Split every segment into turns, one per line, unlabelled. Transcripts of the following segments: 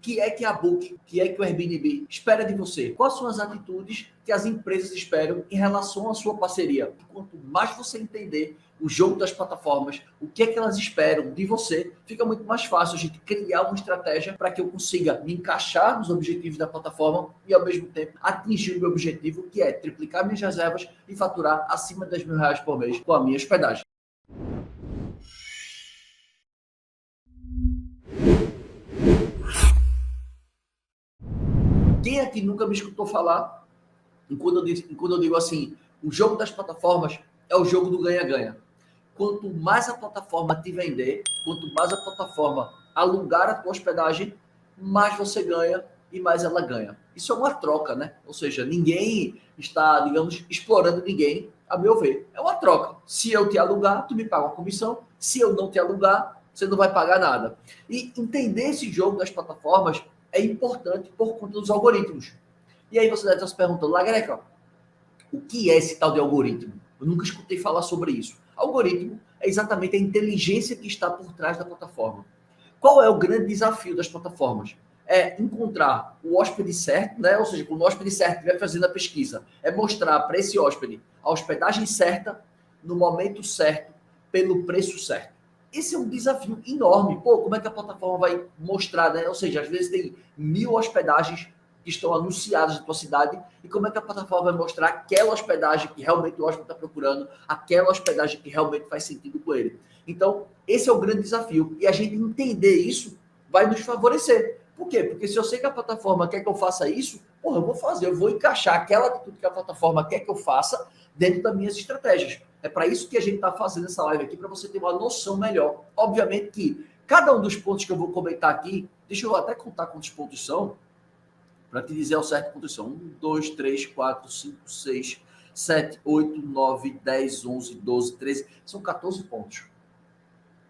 que é que a Booking, o que é que o Airbnb espera de você? Quais são as atitudes que as empresas esperam em relação à sua parceria? E quanto mais você entender o jogo das plataformas, o que é que elas esperam de você, fica muito mais fácil a gente criar uma estratégia para que eu consiga me encaixar nos objetivos da plataforma e, ao mesmo tempo, atingir o meu objetivo, que é triplicar minhas reservas e faturar acima de 10 mil reais por mês com a minha hospedagem. Quem aqui nunca me escutou falar, e quando eu digo assim, o jogo das plataformas é o jogo do ganha-ganha. Quanto mais a plataforma te vender, quanto mais a plataforma alugar a tua hospedagem, mais você ganha e mais ela ganha. Isso é uma troca, né? Ou seja, ninguém está, digamos, explorando ninguém, a meu ver. É uma troca. Se eu te alugar, tu me paga uma comissão. Se eu não te alugar, você não vai pagar nada. E entender esse jogo das plataformas é importante por conta dos algoritmos. E aí você deve estar se perguntando, Lagreca, o que é esse tal de algoritmo? Eu nunca escutei falar sobre isso. Algoritmo é exatamente a inteligência que está por trás da plataforma. Qual é o grande desafio das plataformas? É encontrar o hóspede certo, né? Ou seja, quando o hóspede certo estiver fazendo a pesquisa, é mostrar para esse hóspede a hospedagem certa, no momento certo, pelo preço certo. Esse é um desafio enorme. Pô, como é que a plataforma vai mostrar, né? Ou seja, às vezes tem 1000 hospedagens que estão anunciadas na tua cidade, e como é que a plataforma vai mostrar aquela hospedagem que realmente o hóspede está procurando, aquela hospedagem que realmente faz sentido com ele. Então, esse é o grande desafio. E a gente entender isso vai nos favorecer. Por quê? Porque se eu sei que a plataforma quer que eu faça isso, porra, eu vou fazer, eu vou encaixar aquela atitude que a plataforma quer que eu faça dentro das minhas estratégias. É para isso que a gente está fazendo essa live aqui, para você ter uma noção melhor. Obviamente que cada um dos pontos que eu vou comentar aqui, deixa eu até contar quantos pontos são, para te dizer ao certo quantos são. 1, 2, 3, 4, 5, 6, 7, 8, 9, 10, 11, 12, 13. São 14 pontos.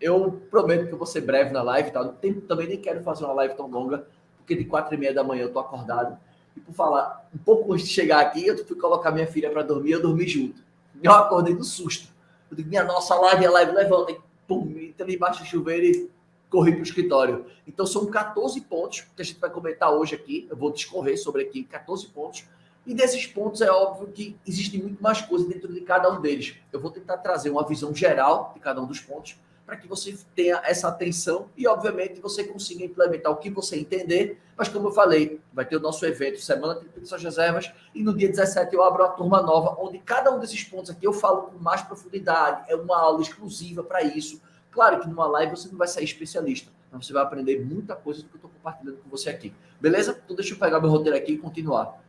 Eu prometo que eu vou ser breve na live, tá? Também nem quero fazer uma live tão longa, porque de 4h30 da manhã eu tô acordado. E por falar, um pouco antes de chegar aqui, eu fui colocar minha filha para dormir, eu dormi junto. Eu acordei do susto. Eu digo, minha nossa, a live levanta. E pum, entra embaixo do chuveiro e corri para o escritório. Então são 14 pontos que a gente vai comentar hoje aqui. Eu vou discorrer sobre aqui 14 pontos. E desses pontos é óbvio que existe muito mais coisa dentro de cada um deles. Eu vou tentar trazer uma visão geral de cada um dos pontos para que você tenha essa atenção e, obviamente, você consiga implementar o que você entender. Mas, como eu falei, vai ter o nosso evento Semana Triplica Suas Reservas e no dia 17 eu abro uma turma nova, onde cada um desses pontos aqui eu falo com mais profundidade. É uma aula exclusiva para isso. Claro que numa live você não vai sair especialista, mas você vai aprender muita coisa do que eu estou compartilhando com você aqui. Beleza? Então deixa eu pegar meu roteiro aqui e continuar.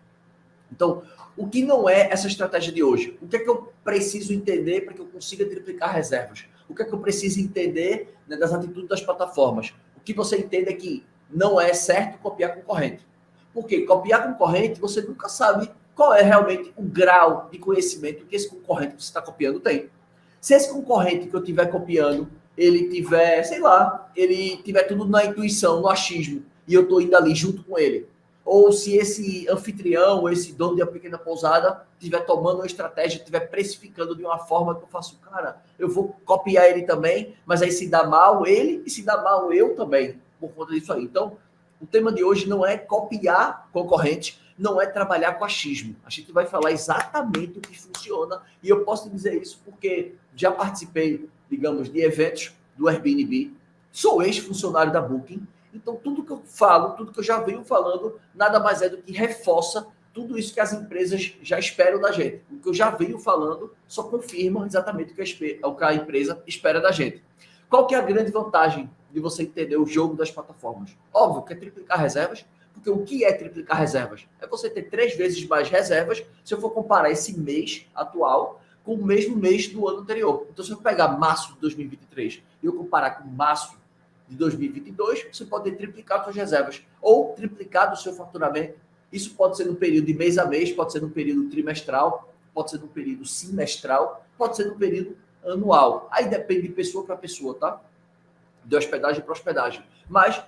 Então, o que não é essa estratégia de hoje? O que é que eu preciso entender para que eu consiga triplicar reservas? O que é que eu preciso entender, né, das atitudes das plataformas? O que você entende é que não é certo copiar concorrente. Por quê? Copiar concorrente, você nunca sabe qual é realmente o grau de conhecimento que esse concorrente que você está copiando tem. Se esse concorrente que eu estiver copiando, ele tiver, sei lá, ele tiver tudo na intuição, no achismo, e eu estou indo ali junto com ele, ou se esse anfitrião, esse dono de uma pequena pousada, estiver tomando uma estratégia, estiver precificando de uma forma que eu faço, cara, eu vou copiar ele também, mas aí se dá mal ele e se dá mal eu também, por conta disso aí. Então, o tema de hoje não é copiar concorrente, não é trabalhar com achismo. A gente vai falar exatamente o que funciona, e eu posso dizer isso porque já participei, digamos, de eventos do Airbnb, sou ex-funcionário da Booking. Então, tudo que eu falo, tudo que eu já venho falando, nada mais é do que reforça tudo isso que as empresas já esperam da gente. O que eu já venho falando só confirma exatamente o que a empresa espera da gente. Qual que é a grande vantagem de você entender o jogo das plataformas? Óbvio que é triplicar reservas, porque o que é triplicar reservas? É você ter 3 vezes mais reservas se eu for comparar esse mês atual com o mesmo mês do ano anterior. Então, se eu pegar março de 2023 e eu comparar com março de 2022, você pode triplicar suas reservas ou triplicar o seu faturamento. Isso pode ser no período de mês a mês, pode ser no período trimestral, pode ser no período semestral, pode ser no período anual. Aí depende de pessoa para pessoa, tá? De hospedagem para hospedagem. Mas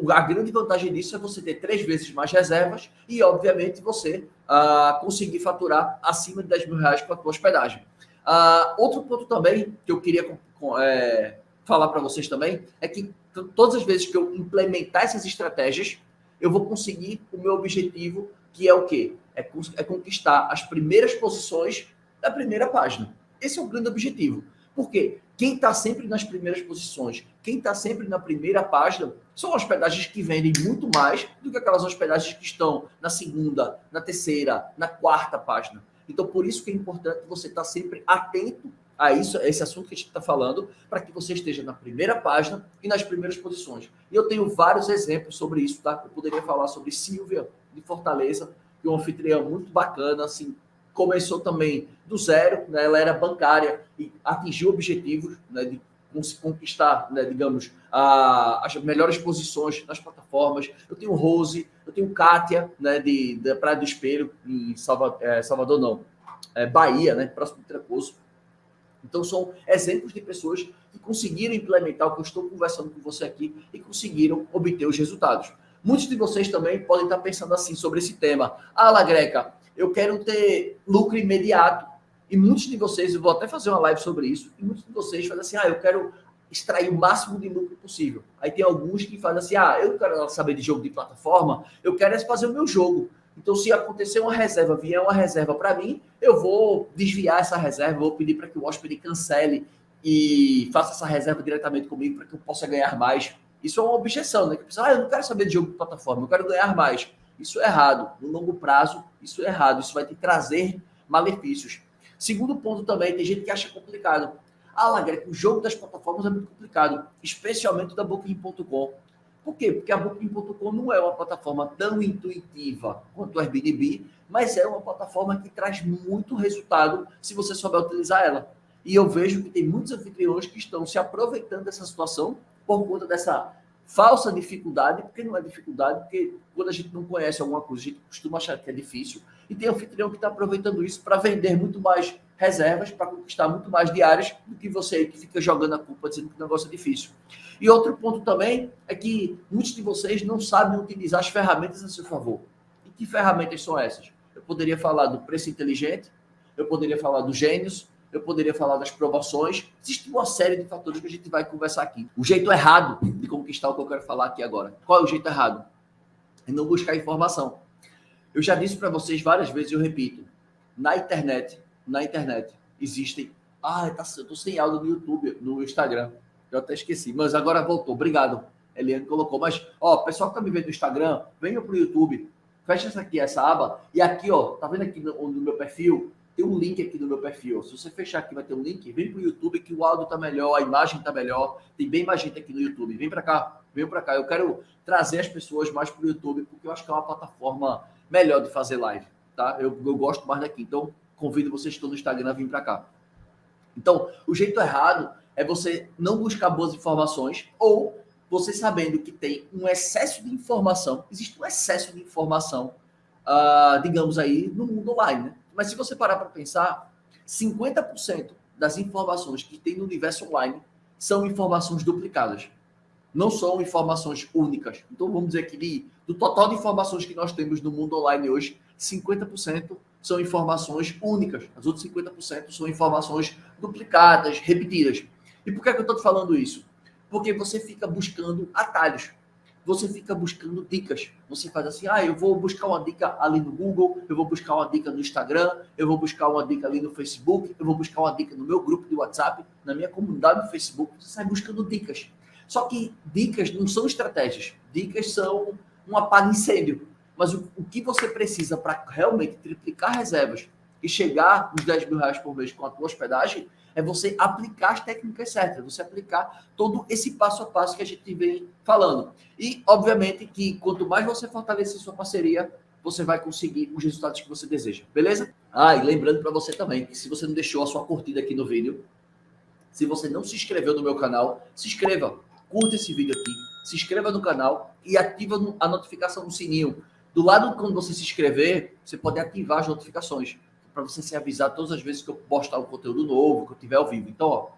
a grande vantagem disso é você ter 3 vezes mais reservas e, obviamente, você conseguir faturar acima de 10 mil reais com a tua hospedagem. Outro ponto também que eu queria falar para vocês também é que todas as vezes que eu implementar essas estratégias, eu vou conseguir o meu objetivo, que é o quê? É conquistar as primeiras posições da primeira página. Esse é o grande objetivo. Por quê? Quem está sempre nas primeiras posições, quem está sempre na primeira página, são hospedagens que vendem muito mais do que aquelas hospedagens que estão na segunda, na terceira, na quarta página. Então, por isso que é importante você estar sempre atento a isso, a esse assunto que a gente está falando, para que você esteja na primeira página e nas primeiras posições. E eu tenho vários exemplos sobre isso, tá? Eu poderia falar sobre Silvia, de Fortaleza, que é uma anfitriã muito bacana, assim, começou também do zero, né? Ela era bancária e atingiu objetivos, né, de conquistar, né, digamos, as melhores posições nas plataformas. Eu tenho Rose, eu tenho Kátia, né, da Praia do Espelho, em Salvador não, Bahia, né, próximo de Trancoso. Então, são exemplos de pessoas que conseguiram implementar o que eu estou conversando com você aqui e conseguiram obter os resultados. Muitos de vocês também podem estar pensando assim sobre esse tema. Ah, Lagreca, eu quero ter lucro imediato. E muitos de vocês, eu vou até fazer uma live sobre isso, e muitos de vocês fazem assim, eu quero extrair o máximo de lucro possível. Aí tem alguns que fazem assim, eu não quero saber de jogo de plataforma, eu quero fazer o meu jogo. Então, se acontecer uma reserva, vier uma reserva para mim, eu vou desviar essa reserva, vou pedir para que o hóspede cancele e faça essa reserva diretamente comigo para que eu possa ganhar mais. Isso é uma objeção, né? Que pensa, eu não quero saber de jogo de plataforma, eu quero ganhar mais. Isso é errado. No longo prazo, isso é errado. Isso vai te trazer malefícios. Segundo ponto também, tem gente que acha complicado. Lagreca, o jogo das plataformas é muito complicado, especialmente da Booking.com. Por quê? Porque a Booking.com não é uma plataforma tão intuitiva quanto o Airbnb, mas é uma plataforma que traz muito resultado se você souber utilizar ela. E eu vejo que tem muitos anfitriões que estão se aproveitando dessa situação por conta dessa falsa dificuldade, porque não é dificuldade, porque quando a gente não conhece alguma coisa, a gente costuma achar que é difícil, e tem anfitrião que está aproveitando isso para vender muito mais reservas, para conquistar muito mais diárias do que você que fica jogando a culpa dizendo que o negócio é difícil. E outro ponto também é que muitos de vocês não sabem utilizar as ferramentas a seu favor. E que ferramentas são essas? Eu poderia falar do preço inteligente, eu poderia falar do Gênios, eu poderia falar das promoções. Existe uma série de fatores que a gente vai conversar aqui. O jeito errado de conquistar o que eu quero falar aqui agora. Qual é o jeito errado? É não buscar informação. Eu já disse para vocês várias vezes, eu repito, na internet existem... eu tô sem áudio no YouTube, no Instagram. Eu até esqueci, mas agora voltou. Obrigado. Eliane colocou. Mas, pessoal que tá me vendo no Instagram, venha pro YouTube, fecha essa aba, e aqui, tá vendo aqui no meu perfil? Tem um link aqui no meu perfil. Se você fechar aqui, vai ter um link. Vem pro YouTube que o áudio tá melhor, a imagem tá melhor. Tem bem mais gente aqui no YouTube. Vem para cá, vem para cá. Eu quero trazer as pessoas mais pro YouTube, porque eu acho que é uma plataforma melhor de fazer live, tá? Eu gosto mais daqui. Então, convido vocês que estão no Instagram a vir para cá. Então, o jeito errado é você não buscar boas informações ou você sabendo que tem um excesso de informação. Existe um excesso de informação, digamos aí, no mundo online, né? Mas se você parar para pensar, 50% das informações que tem no universo online são informações duplicadas. Não são informações únicas. Então, vamos dizer que do total de informações que nós temos no mundo online hoje, 50% são informações únicas. As outras 50% são informações duplicadas, repetidas. E por que eu estou te falando isso? Porque você fica buscando atalhos. Você fica buscando dicas. Você faz assim, eu vou buscar uma dica ali no Google, eu vou buscar uma dica no Instagram, eu vou buscar uma dica ali no Facebook, eu vou buscar uma dica no meu grupo de WhatsApp, na minha comunidade no Facebook. Você sai buscando dicas. Só que dicas não são estratégias. Dicas são um apaga-incêndio. Mas o que você precisa para realmente triplicar reservas e chegar nos 10 mil reais por mês com a tua hospedagem é você aplicar as técnicas certas, você aplicar todo esse passo a passo que a gente vem falando. E, obviamente, que quanto mais você fortalecer sua parceria, você vai conseguir os resultados que você deseja, beleza? E lembrando para você também que se você não deixou a sua curtida aqui no vídeo, se você não se inscreveu no meu canal, se inscreva, curta esse vídeo aqui, se inscreva no canal e ativa a notificação no sininho. Do lado, quando você se inscrever, você pode ativar as notificações, para você ser avisado todas as vezes que eu postar um conteúdo novo, que eu tiver ao vivo. Então,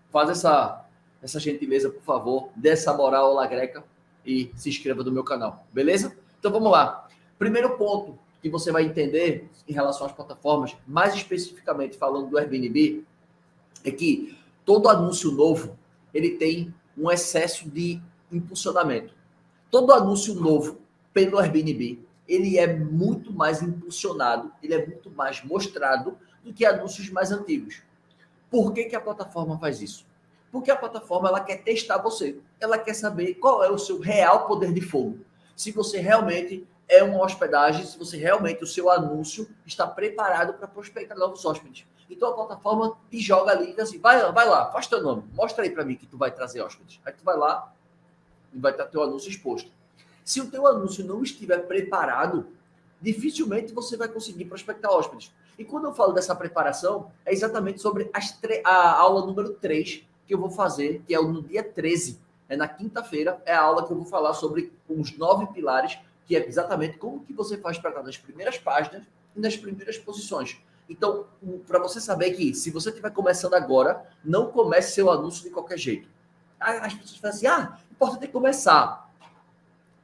faz essa gentileza, por favor, dê essa moral ao Lagreca e se inscreva no meu canal, beleza? Então, vamos lá. Primeiro ponto que você vai entender em relação às plataformas, mais especificamente falando do Airbnb, é que todo anúncio novo, ele tem um excesso de impulsionamento. Todo anúncio novo pelo Airbnb, ele é muito mais impulsionado, ele é muito mais mostrado do que anúncios mais antigos. Por que a plataforma faz isso? Porque a plataforma ela quer testar você. Ela quer saber qual é o seu real poder de fogo. Se você realmente é uma hospedagem, se você realmente, o seu anúncio está preparado para prospectar novos hóspedes. Então a plataforma te joga ali e diz assim, vai lá, faz teu nome, mostra aí para mim que tu vai trazer hóspedes. Aí tu vai lá e vai estar teu anúncio exposto. Se o teu anúncio não estiver preparado, dificilmente você vai conseguir prospectar hóspedes. E quando eu falo dessa preparação, é exatamente sobre a aula número 3 que eu vou fazer, que é no dia 13. Na quinta-feira, é a aula que eu vou falar sobre os 9 pilares, que é exatamente como que você faz para estar nas primeiras páginas e nas primeiras posições. Então, para você saber que, se você estiver começando agora, não comece seu anúncio de qualquer jeito. As pessoas falam assim, importante é começar.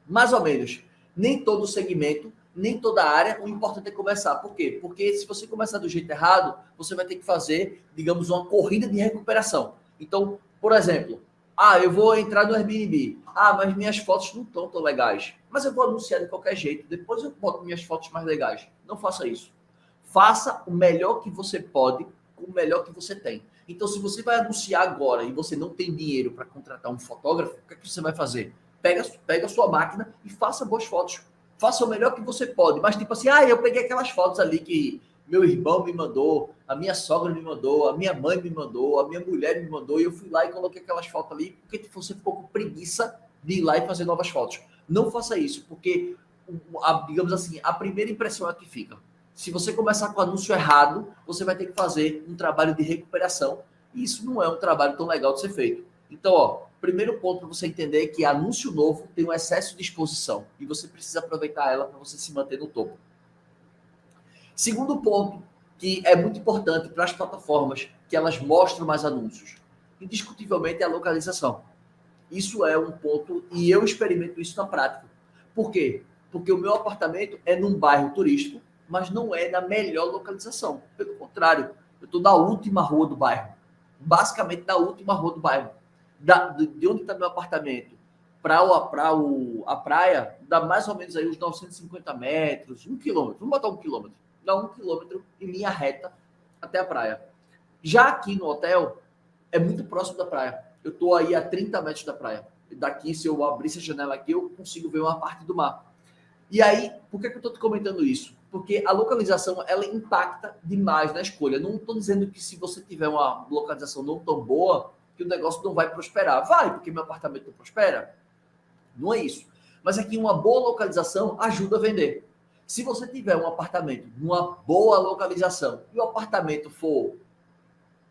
Mais ou menos. Nem todo segmento, nem toda área, o importante é começar. Por quê? Porque se você começar do jeito errado, você vai ter que fazer, digamos, uma corrida de recuperação. Então, por exemplo, eu vou entrar no Airbnb. Mas minhas fotos não estão tão legais. Mas eu vou anunciar de qualquer jeito. Depois eu boto minhas fotos mais legais. Não faça isso. Faça o melhor que você pode com o melhor que você tem. Então, se você vai anunciar agora e você não tem dinheiro para contratar um fotógrafo, o que é que você vai fazer? Pega a sua máquina e faça boas fotos. Faça o melhor que você pode. Mas tipo assim, eu peguei aquelas fotos ali que meu irmão me mandou, a minha sogra me mandou, a minha mãe me mandou, a minha mulher me mandou, e eu fui lá e coloquei aquelas fotos ali, porque você ficou com preguiça de ir lá e fazer novas fotos. Não faça isso, porque, digamos assim, a primeira impressão é que fica. Se você começar com o anúncio errado, você vai ter que fazer um trabalho de recuperação, e isso não é um trabalho tão legal de ser feito. Então, primeiro ponto para você entender é que anúncio novo tem um excesso de exposição e você precisa aproveitar ela para você se manter no topo. Segundo ponto, que é muito importante para as plataformas, que elas mostram mais anúncios, indiscutivelmente é a localização. Isso é um ponto, e eu experimento isso na prática. Por quê? Porque o meu apartamento é num bairro turístico, mas não é na melhor localização. Pelo contrário, eu estou na última rua do bairro. Basicamente, na última rua do bairro. De onde está meu apartamento para a praia, dá mais ou menos aí uns 950 metros, 1 quilômetro. Vamos botar 1 quilômetro. Dá 1 quilômetro em linha reta até a praia. Já aqui no hotel, é muito próximo da praia. Eu estou aí a 30 metros da praia. Daqui, se eu abrir essa janela aqui, eu consigo ver uma parte do mar. E aí, por que eu estou te comentando isso? Porque a localização, ela impacta demais na escolha. Não estou dizendo que se você tiver uma localização não tão boa, que o negócio não vai prosperar. Vai, porque meu apartamento não prospera. Não é isso. Mas aqui uma boa localização ajuda a vender. Se você tiver um apartamento numa boa localização e o apartamento for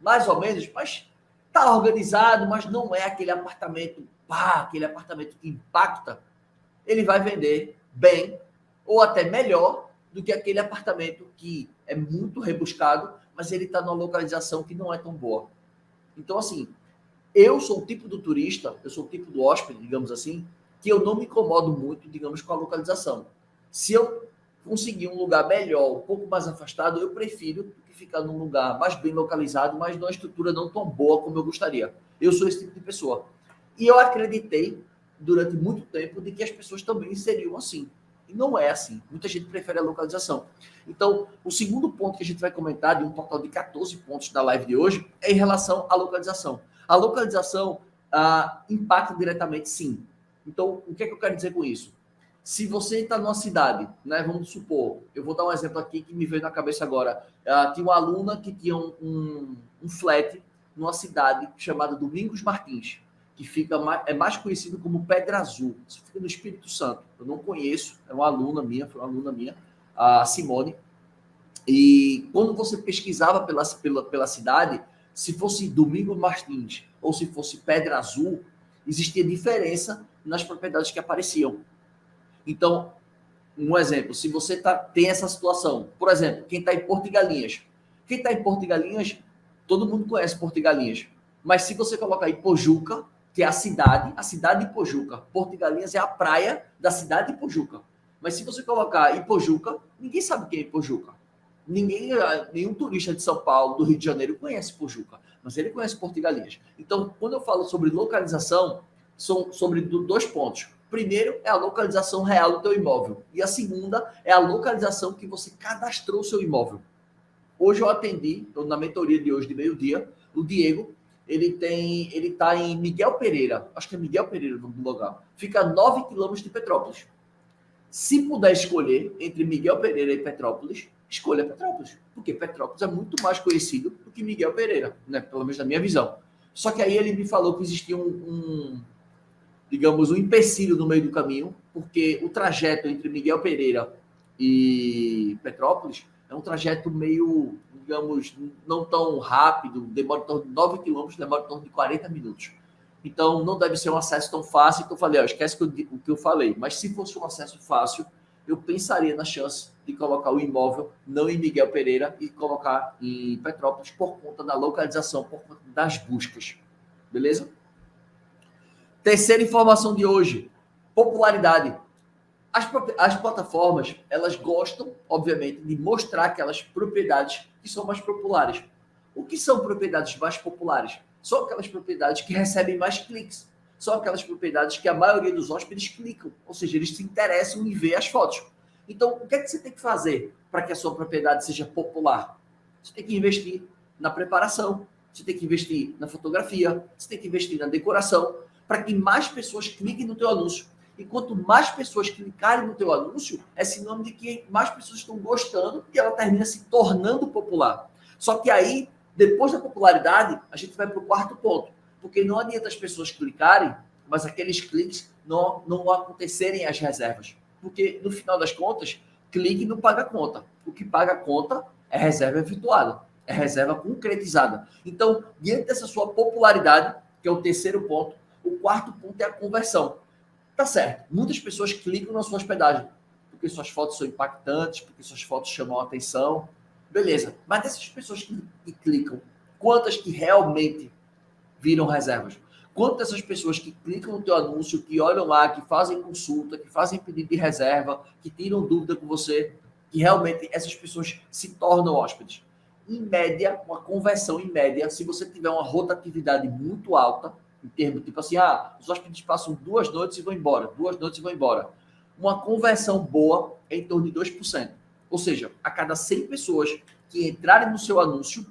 mais ou menos, mas está organizado, mas não é aquele apartamento que impacta, ele vai vender bem ou até melhor do que aquele apartamento que é muito rebuscado, mas ele está numa localização que não é tão boa. Então, assim, eu sou o tipo do turista, eu sou o tipo do hóspede, digamos assim, que eu não me incomodo muito, digamos, com a localização. Se eu conseguir um lugar melhor, um pouco mais afastado, eu prefiro ficar num lugar mais bem localizado, mas numa estrutura não tão boa como eu gostaria. Eu sou esse tipo de pessoa. E eu acreditei, durante muito tempo, de que as pessoas também seriam assim. E não é assim. Muita gente prefere a localização. Então, o segundo ponto que a gente vai comentar, de um total de 14 pontos da live de hoje, é em relação à localização. A localização impacta diretamente, sim. Então, o que é que eu quero dizer com isso? Se você está numa cidade, né, vamos supor, eu vou dar um exemplo aqui que me veio na cabeça agora. Tinha uma aluna que tinha um flat numa cidade chamada Domingos Martins, que é mais conhecido como Pedra Azul. Isso fica no Espírito Santo. Eu não conheço, foi uma aluna minha, a Simone. E quando você pesquisava pela cidade, se fosse Domingos Martins ou se fosse Pedra Azul, existia diferença nas propriedades que apareciam. Então, um exemplo, se você tem essa situação, por exemplo, quem está em Porto de Galinhas. Quem está em Porto de Galinhas, todo mundo conhece Porto de Galinhas. Mas se você colocar em Pojuca, que é a cidade de Pojuca, Porto de Galinhas é a praia da cidade de Pojuca. Mas se você colocar em Pojuca, ninguém sabe quem é Pojuca. Nenhum turista de São Paulo, do Rio de Janeiro, conhece Pojuca. Mas ele conhece Porto de Galinhas. Então, quando eu falo sobre localização, são sobre 2 pontos. Primeiro é a localização real do teu imóvel. E a segunda é a localização que você cadastrou o seu imóvel. Hoje eu atendi, na mentoria de hoje, de meio-dia, o Diego, ele está em Miguel Pereira, acho que é Miguel Pereira no lugar. Fica a 9 quilômetros de Petrópolis. Se puder escolher entre Miguel Pereira e Petrópolis, escolha Petrópolis. Porque Petrópolis é muito mais conhecido do que Miguel Pereira, né? Pelo menos na minha visão. Só que aí ele me falou que existia digamos, um empecilho no meio do caminho, porque o trajeto entre Miguel Pereira e Petrópolis é um trajeto meio, digamos, não tão rápido, demora em torno de 9 quilômetros, demora em torno de 40 minutos. Então, não deve ser um acesso tão fácil que eu falei, esquece o que eu falei. Mas se fosse um acesso fácil, eu pensaria na chance de colocar o imóvel não em Miguel Pereira e colocar em Petrópolis por conta da localização, por conta das buscas. Beleza? Terceira informação de hoje, popularidade. As plataformas, elas gostam, obviamente, de mostrar aquelas propriedades que são mais populares. O que são propriedades mais populares? São aquelas propriedades que recebem mais cliques. São aquelas propriedades que a maioria dos hóspedes clicam, ou seja, eles se interessam em ver as fotos. Então, o que é que você tem que fazer para que a sua propriedade seja popular? Você tem que investir na preparação, você tem que investir na fotografia, você tem que investir na decoração, para que mais pessoas cliquem no teu anúncio. E quanto mais pessoas clicarem no teu anúncio, é sinônimo de que mais pessoas estão gostando e ela termina se tornando popular. Só que aí, depois da popularidade, a gente vai para o quarto ponto. Porque não adianta as pessoas clicarem, mas aqueles cliques não acontecerem as reservas. Porque, no final das contas, clique não paga conta. O que paga conta é reserva efetuada, é reserva concretizada. Então, diante dessa sua popularidade, que é o terceiro ponto, o quarto ponto é a conversão. Tá certo, muitas pessoas clicam na sua hospedagem, porque suas fotos são impactantes, porque suas fotos chamam a atenção. Beleza, mas dessas pessoas que clicam, quantas que realmente viram reservas? Quantas dessas pessoas que clicam no teu anúncio, que olham lá, que fazem consulta, que fazem pedido de reserva, que tiram dúvida com você, que realmente essas pessoas se tornam hóspedes? Em média, uma conversão em média, se você tiver uma rotatividade muito alta, em termos, tipo assim, os hóspedes passam 2 noites e vão embora, 2 noites e vão embora. Uma conversão boa é em torno de 2%. Ou seja, a cada 100 pessoas que entrarem no seu anúncio,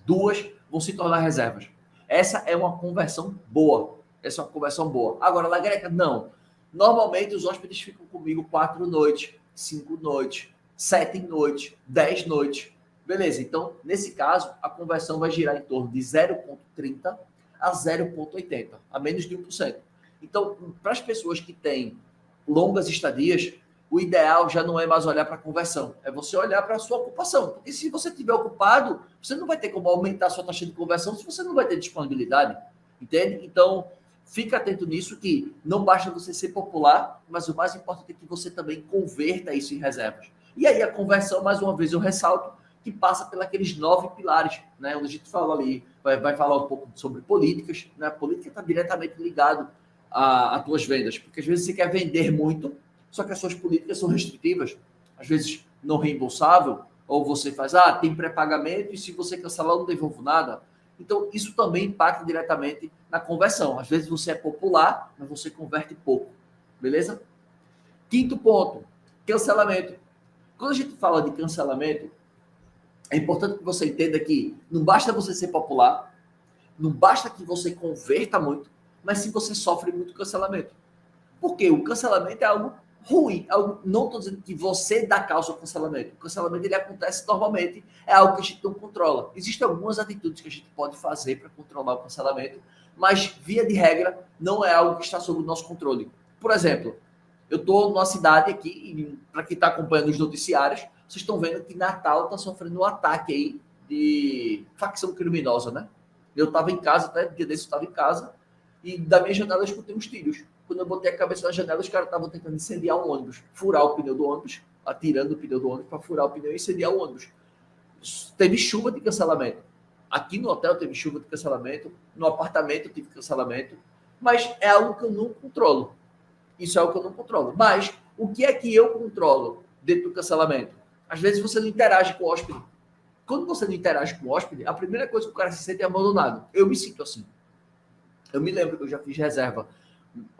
2 vão se tornar reservas. Essa é uma conversão boa. Essa é uma conversão boa. Agora, Lagreca, não. Normalmente, os hóspedes ficam comigo 4 noites, 5 noites, 7 noites, 10 noites. Beleza, então, nesse caso, a conversão vai girar em torno de 0,30 a 0,80, a menos de 1%. Então, para as pessoas que têm longas estadias, o ideal já não é mais olhar para a conversão, é você olhar para a sua ocupação. Porque se você estiver ocupado, você não vai ter como aumentar a sua taxa de conversão se você não vai ter disponibilidade, entende? Então, fica atento nisso que não basta você ser popular, mas o mais importante é que você também converta isso em reservas. E aí a conversão, mais uma vez eu ressalto, que passa pelos 9 pilares, né? Onde a gente fala ali, vai falar um pouco sobre políticas, né? A política está diretamente ligado a tuas vendas, porque às vezes você quer vender muito, só que as suas políticas são restritivas, às vezes não reembolsável, ou você faz, tem pré-pagamento, e se você cancelar, eu não devolvo nada. Então, isso também impacta diretamente na conversão. Às vezes você é popular, mas você converte pouco, beleza? Quinto ponto, cancelamento. Quando a gente fala de cancelamento, é importante que você entenda que não basta você ser popular, não basta que você converta muito, mas se você sofre muito cancelamento. Porque o cancelamento é algo ruim. Não estou dizendo que você dá causa ao cancelamento. O cancelamento ele acontece normalmente, é algo que a gente não controla. Existem algumas atitudes que a gente pode fazer para controlar o cancelamento, mas, via de regra, não é algo que está sob o nosso controle. Por exemplo, eu estou numa cidade aqui, para quem está acompanhando os noticiários, vocês estão vendo que Natal está sofrendo um ataque aí de facção criminosa, né? Eu estava em casa, até dia desse eu estava em casa, e da minha janela eu escutei uns tiros. Quando eu botei a cabeça na janela, os caras estavam tentando incendiar um ônibus, furar o pneu do ônibus, atirando o pneu do ônibus para furar o pneu e incendiar o ônibus. Teve chuva de cancelamento. Aqui no hotel teve chuva de cancelamento, no apartamento tive cancelamento, mas é algo que eu não controlo. Isso é algo que eu não controlo. Mas o que é que eu controlo dentro do cancelamento? Às vezes você não interage com o hóspede. Quando você não interage com o hóspede, a primeira coisa que o cara se sente é abandonado. Eu me sinto assim. Eu me lembro que eu já fiz reserva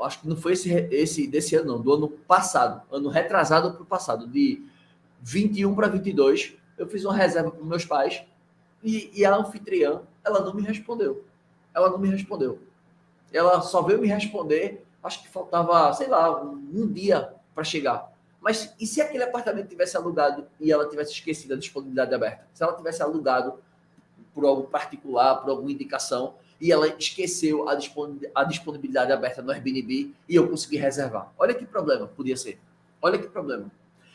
acho que não foi esse desse ano, não, do ano passado, ano retrasado para o passado, de 21 para 22, eu fiz uma reserva para meus pais e a anfitriã, ela não me respondeu. Ela não me respondeu. Ela só veio me responder, acho que faltava, sei lá, um dia para chegar. Mas e se aquele apartamento tivesse alugado e ela tivesse esquecido a disponibilidade aberta? Se ela tivesse alugado por algo particular, por alguma indicação, e ela esqueceu a disponibilidade aberta no Airbnb e eu consegui reservar. Olha que problema podia ser. Olha que problema.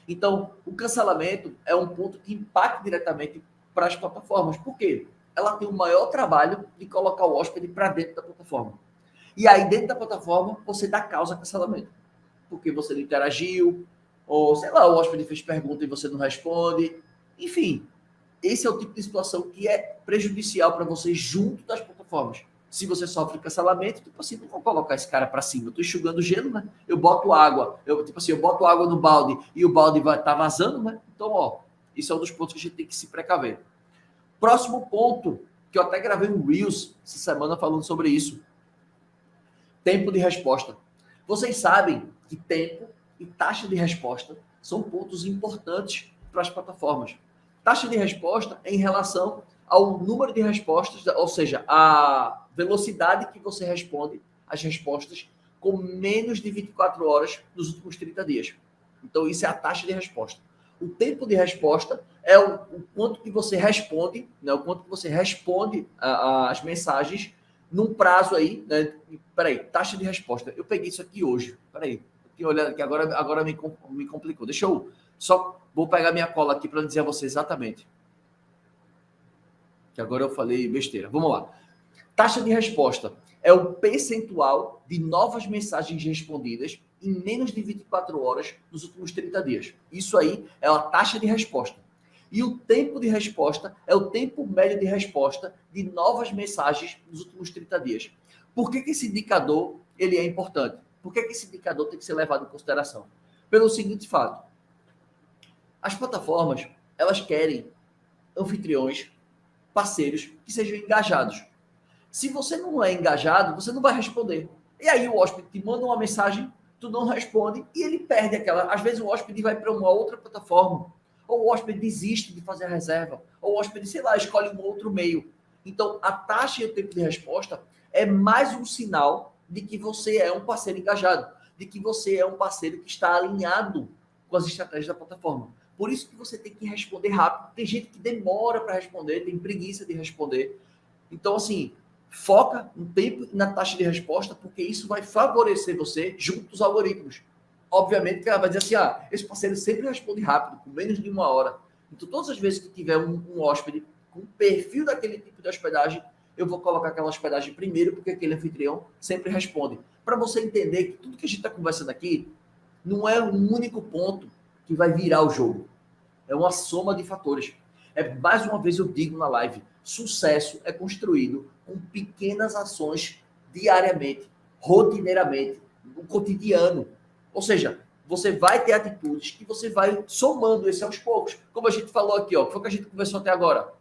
Então, o cancelamento é um ponto que impacta diretamente para as plataformas. Por quê? Ela tem o maior trabalho de colocar o hóspede para dentro da plataforma. E aí, dentro da plataforma, você dá causa a cancelamento. Porque você não interagiu, ou, sei lá, o hóspede fez pergunta e você não responde. Enfim, esse é o tipo de situação que é prejudicial para você junto das plataformas. Se você sofre cancelamento, tipo assim, não vou colocar esse cara para cima. Eu estou enxugando gelo, né? Eu boto água, eu boto água no balde e o balde vai estar vazando, né? Então, ó, isso é um dos pontos que a gente tem que se precaver. Próximo ponto, que eu até gravei um Reels essa semana falando sobre isso. Tempo de resposta. Vocês sabem que tempo e taxa de resposta são pontos importantes para as plataformas. Taxa de resposta é em relação ao número de respostas, ou seja, a velocidade que você responde as respostas com menos de 24 horas nos últimos 30 dias. Então, isso é a taxa de resposta. O tempo de resposta é o quanto que você responde, né, o quanto que você responde as mensagens num prazo aí, né? Peraí, taxa de resposta. Eu peguei isso aqui hoje. Peraí, eu olhando aqui, agora me complicou. Deixa eu só vou pegar minha cola aqui para dizer a você exatamente. Que agora eu falei besteira. Vamos lá. Taxa de resposta é o percentual de novas mensagens respondidas em menos de 24 horas nos últimos 30 dias. Isso aí é a taxa de resposta. E o tempo de resposta é o tempo médio de resposta de novas mensagens nos últimos 30 dias. Por que esse indicador ele é importante? Por que esse indicador tem que ser levado em consideração? Pelo seguinte fato. As plataformas, elas querem anfitriões, parceiros que sejam engajados. Se você não é engajado, você não vai responder. E aí o hóspede te manda uma mensagem, tu não responde e ele perde aquela. Às vezes o hóspede vai para uma outra plataforma, ou o hóspede desiste de fazer a reserva, ou o hóspede, sei lá, escolhe um outro meio. Então, a taxa e o tempo de resposta é mais um sinal de que você é um parceiro engajado, de que você é um parceiro que está alinhado com as estratégias da plataforma. Por isso que você tem que responder rápido. Tem gente que demora para responder, tem preguiça de responder. Então, assim, foca no tempo e na taxa de resposta, porque isso vai favorecer você junto aos algoritmos. Obviamente que ela vai dizer assim, esse parceiro sempre responde rápido, com menos de uma hora. Então, todas as vezes que tiver um hóspede com o perfil daquele tipo de hospedagem, eu vou colocar aquela hospedagem primeiro, porque aquele anfitrião sempre responde. Para você entender que tudo que a gente está conversando aqui não é um único ponto que vai virar o jogo. É uma soma de fatores. Mais uma vez eu digo na live, sucesso é construído com pequenas ações diariamente, rotineiramente, no cotidiano. Ou seja, você vai ter atitudes que você vai somando esse aos poucos. Como a gente falou aqui, ó, foi o que a gente conversou até agora.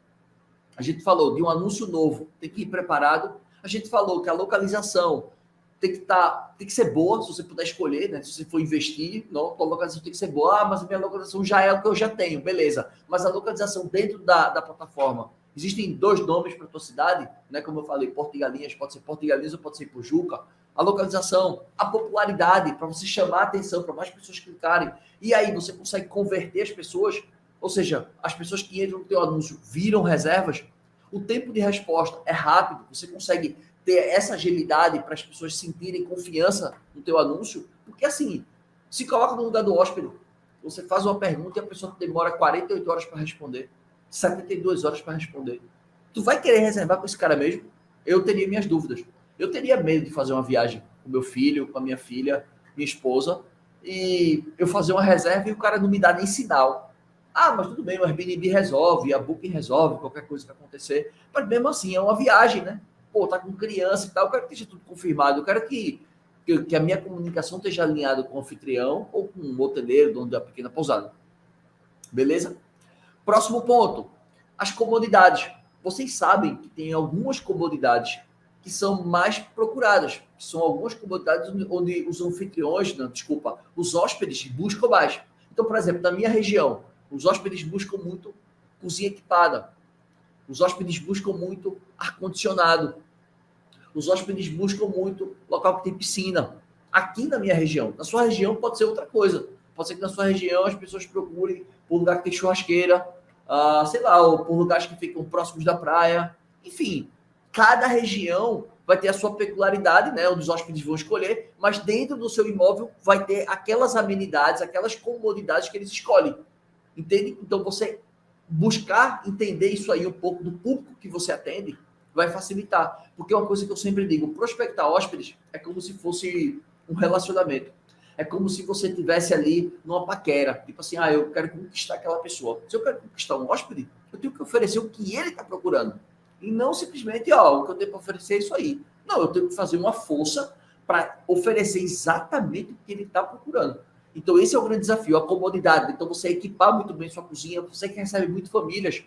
A gente falou de um anúncio novo, tem que ir preparado. A gente falou que a localização tem que ser boa, se você puder escolher, né? Se você for investir, não, a localização tem que ser boa. Mas a minha localização já é o que eu já tenho, beleza. Mas a localização dentro da plataforma, existem 2 nomes para a tua cidade, né? Como eu falei, Porto de Galinhas, pode ser Porto de Galinhas ou pode ser Pojuca. A localização, a popularidade, para você chamar a atenção, para mais pessoas clicarem. E aí você consegue converter as pessoas, ou seja, as pessoas que entram no teu anúncio viram reservas, o tempo de resposta é rápido, você consegue ter essa agilidade para as pessoas sentirem confiança no teu anúncio, porque assim, se coloca no lugar do hóspede, você faz uma pergunta e a pessoa demora 48 horas para responder, 72 horas para responder. Tu vai querer reservar com esse cara mesmo? Eu teria minhas dúvidas. Eu teria medo de fazer uma viagem com meu filho, com a minha filha, minha esposa, e eu fazer uma reserva e o cara não me dá nem sinal. Mas tudo bem, o Airbnb resolve, a Booking resolve, qualquer coisa que acontecer. Mas mesmo assim, é uma viagem, né? Pô, tá com criança e tal, eu quero que esteja tudo confirmado, eu quero que a minha comunicação esteja alinhada com o anfitrião ou com o hoteleiro, dono da pequena pousada. Beleza? Próximo ponto, as comodidades. Vocês sabem que tem algumas comodidades que são mais procuradas, que são algumas comodidades onde os anfitriões, não, desculpa, os hóspedes buscam mais. Então, por exemplo, na minha região, os hóspedes buscam muito cozinha equipada, os hóspedes buscam muito ar-condicionado, os hóspedes buscam muito local que tem piscina. Aqui na minha região, na sua região pode ser outra coisa. Pode ser que na sua região as pessoas procurem por lugar que tem churrasqueira, sei lá, ou por lugares que ficam próximos da praia. Enfim, cada região vai ter a sua peculiaridade, né? Onde os hóspedes vão escolher, mas dentro do seu imóvel vai ter aquelas amenidades, aquelas comodidades que eles escolhem. Entende? Então você buscar entender isso aí um pouco do público que você atende vai facilitar. Porque é uma coisa que eu sempre digo, prospectar hóspedes é como se fosse um relacionamento. É como se você estivesse ali numa paquera. Tipo assim, eu quero conquistar aquela pessoa. Se eu quero conquistar um hóspede, eu tenho que oferecer o que ele está procurando. E não simplesmente, o que eu tenho para oferecer é isso aí. Não, eu tenho que fazer uma força para oferecer exatamente o que ele está procurando. Então, esse é o grande desafio, a comodidade. Então, você equipar muito bem sua cozinha. Você que recebe muito famílias.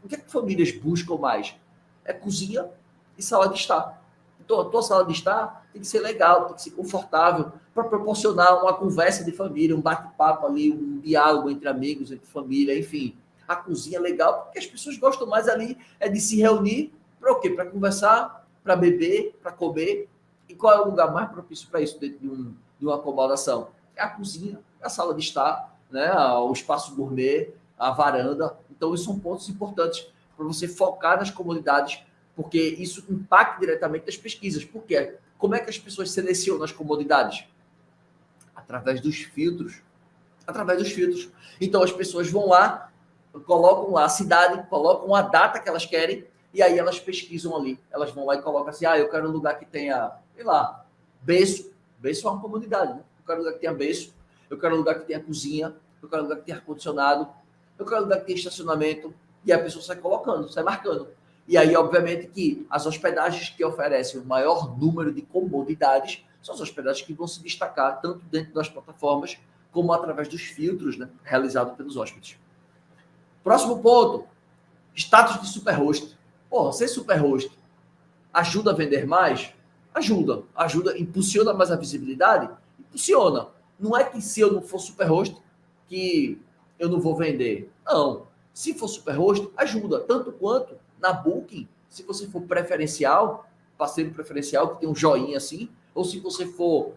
O que é que famílias buscam mais? É cozinha e sala de estar. Então, a tua sala de estar tem que ser legal, tem que ser confortável, para proporcionar uma conversa de família, um bate-papo ali, um diálogo entre amigos, entre família, enfim. A cozinha é legal, porque as pessoas gostam mais ali de se reunir para o quê? Para conversar, para beber, para comer. E qual é o lugar mais propício para isso dentro de uma acomodação? É a cozinha, é a sala de estar, né? O espaço gourmet, a varanda. Então, esses são pontos importantes para você focar nas comodidades, porque isso impacta diretamente as pesquisas. Por quê? Como é que as pessoas selecionam as comodidades? Através dos filtros. Através dos filtros. Então, as pessoas vão lá, colocam lá a cidade, colocam a data que elas querem, e aí elas pesquisam ali. Elas vão lá e colocam assim, eu quero um lugar que tenha, sei lá, berço. Berço é uma comodidade, né? Eu quero um lugar que tenha berço, eu quero um lugar que tenha cozinha, eu quero um lugar que tenha ar-condicionado, eu quero um lugar que tenha estacionamento, e a pessoa sai colocando, sai marcando. E aí, obviamente, que as hospedagens que oferecem o maior número de comodidades são as hospedagens que vão se destacar tanto dentro das plataformas como através dos filtros, né, realizados pelos hóspedes. Próximo ponto, status de superhost. Ser superhost ajuda a vender mais? Ajuda. Ajuda, impulsiona mais a visibilidade? Impulsiona. Não é que se eu não for superhost que eu não vou vender. Não. Se for superhost, ajuda. Tanto quanto na Booking, se você for preferencial, parceiro preferencial, que tem um joinha assim, ou se você for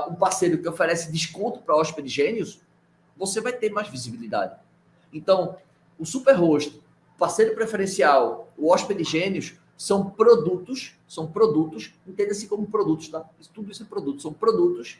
um parceiro que oferece desconto para hóspedes gênios, você vai ter mais visibilidade. Então, o superhost, parceiro preferencial, o hóspede gênios, são produtos, entenda-se como produtos, tá? Tudo isso é produto, são produtos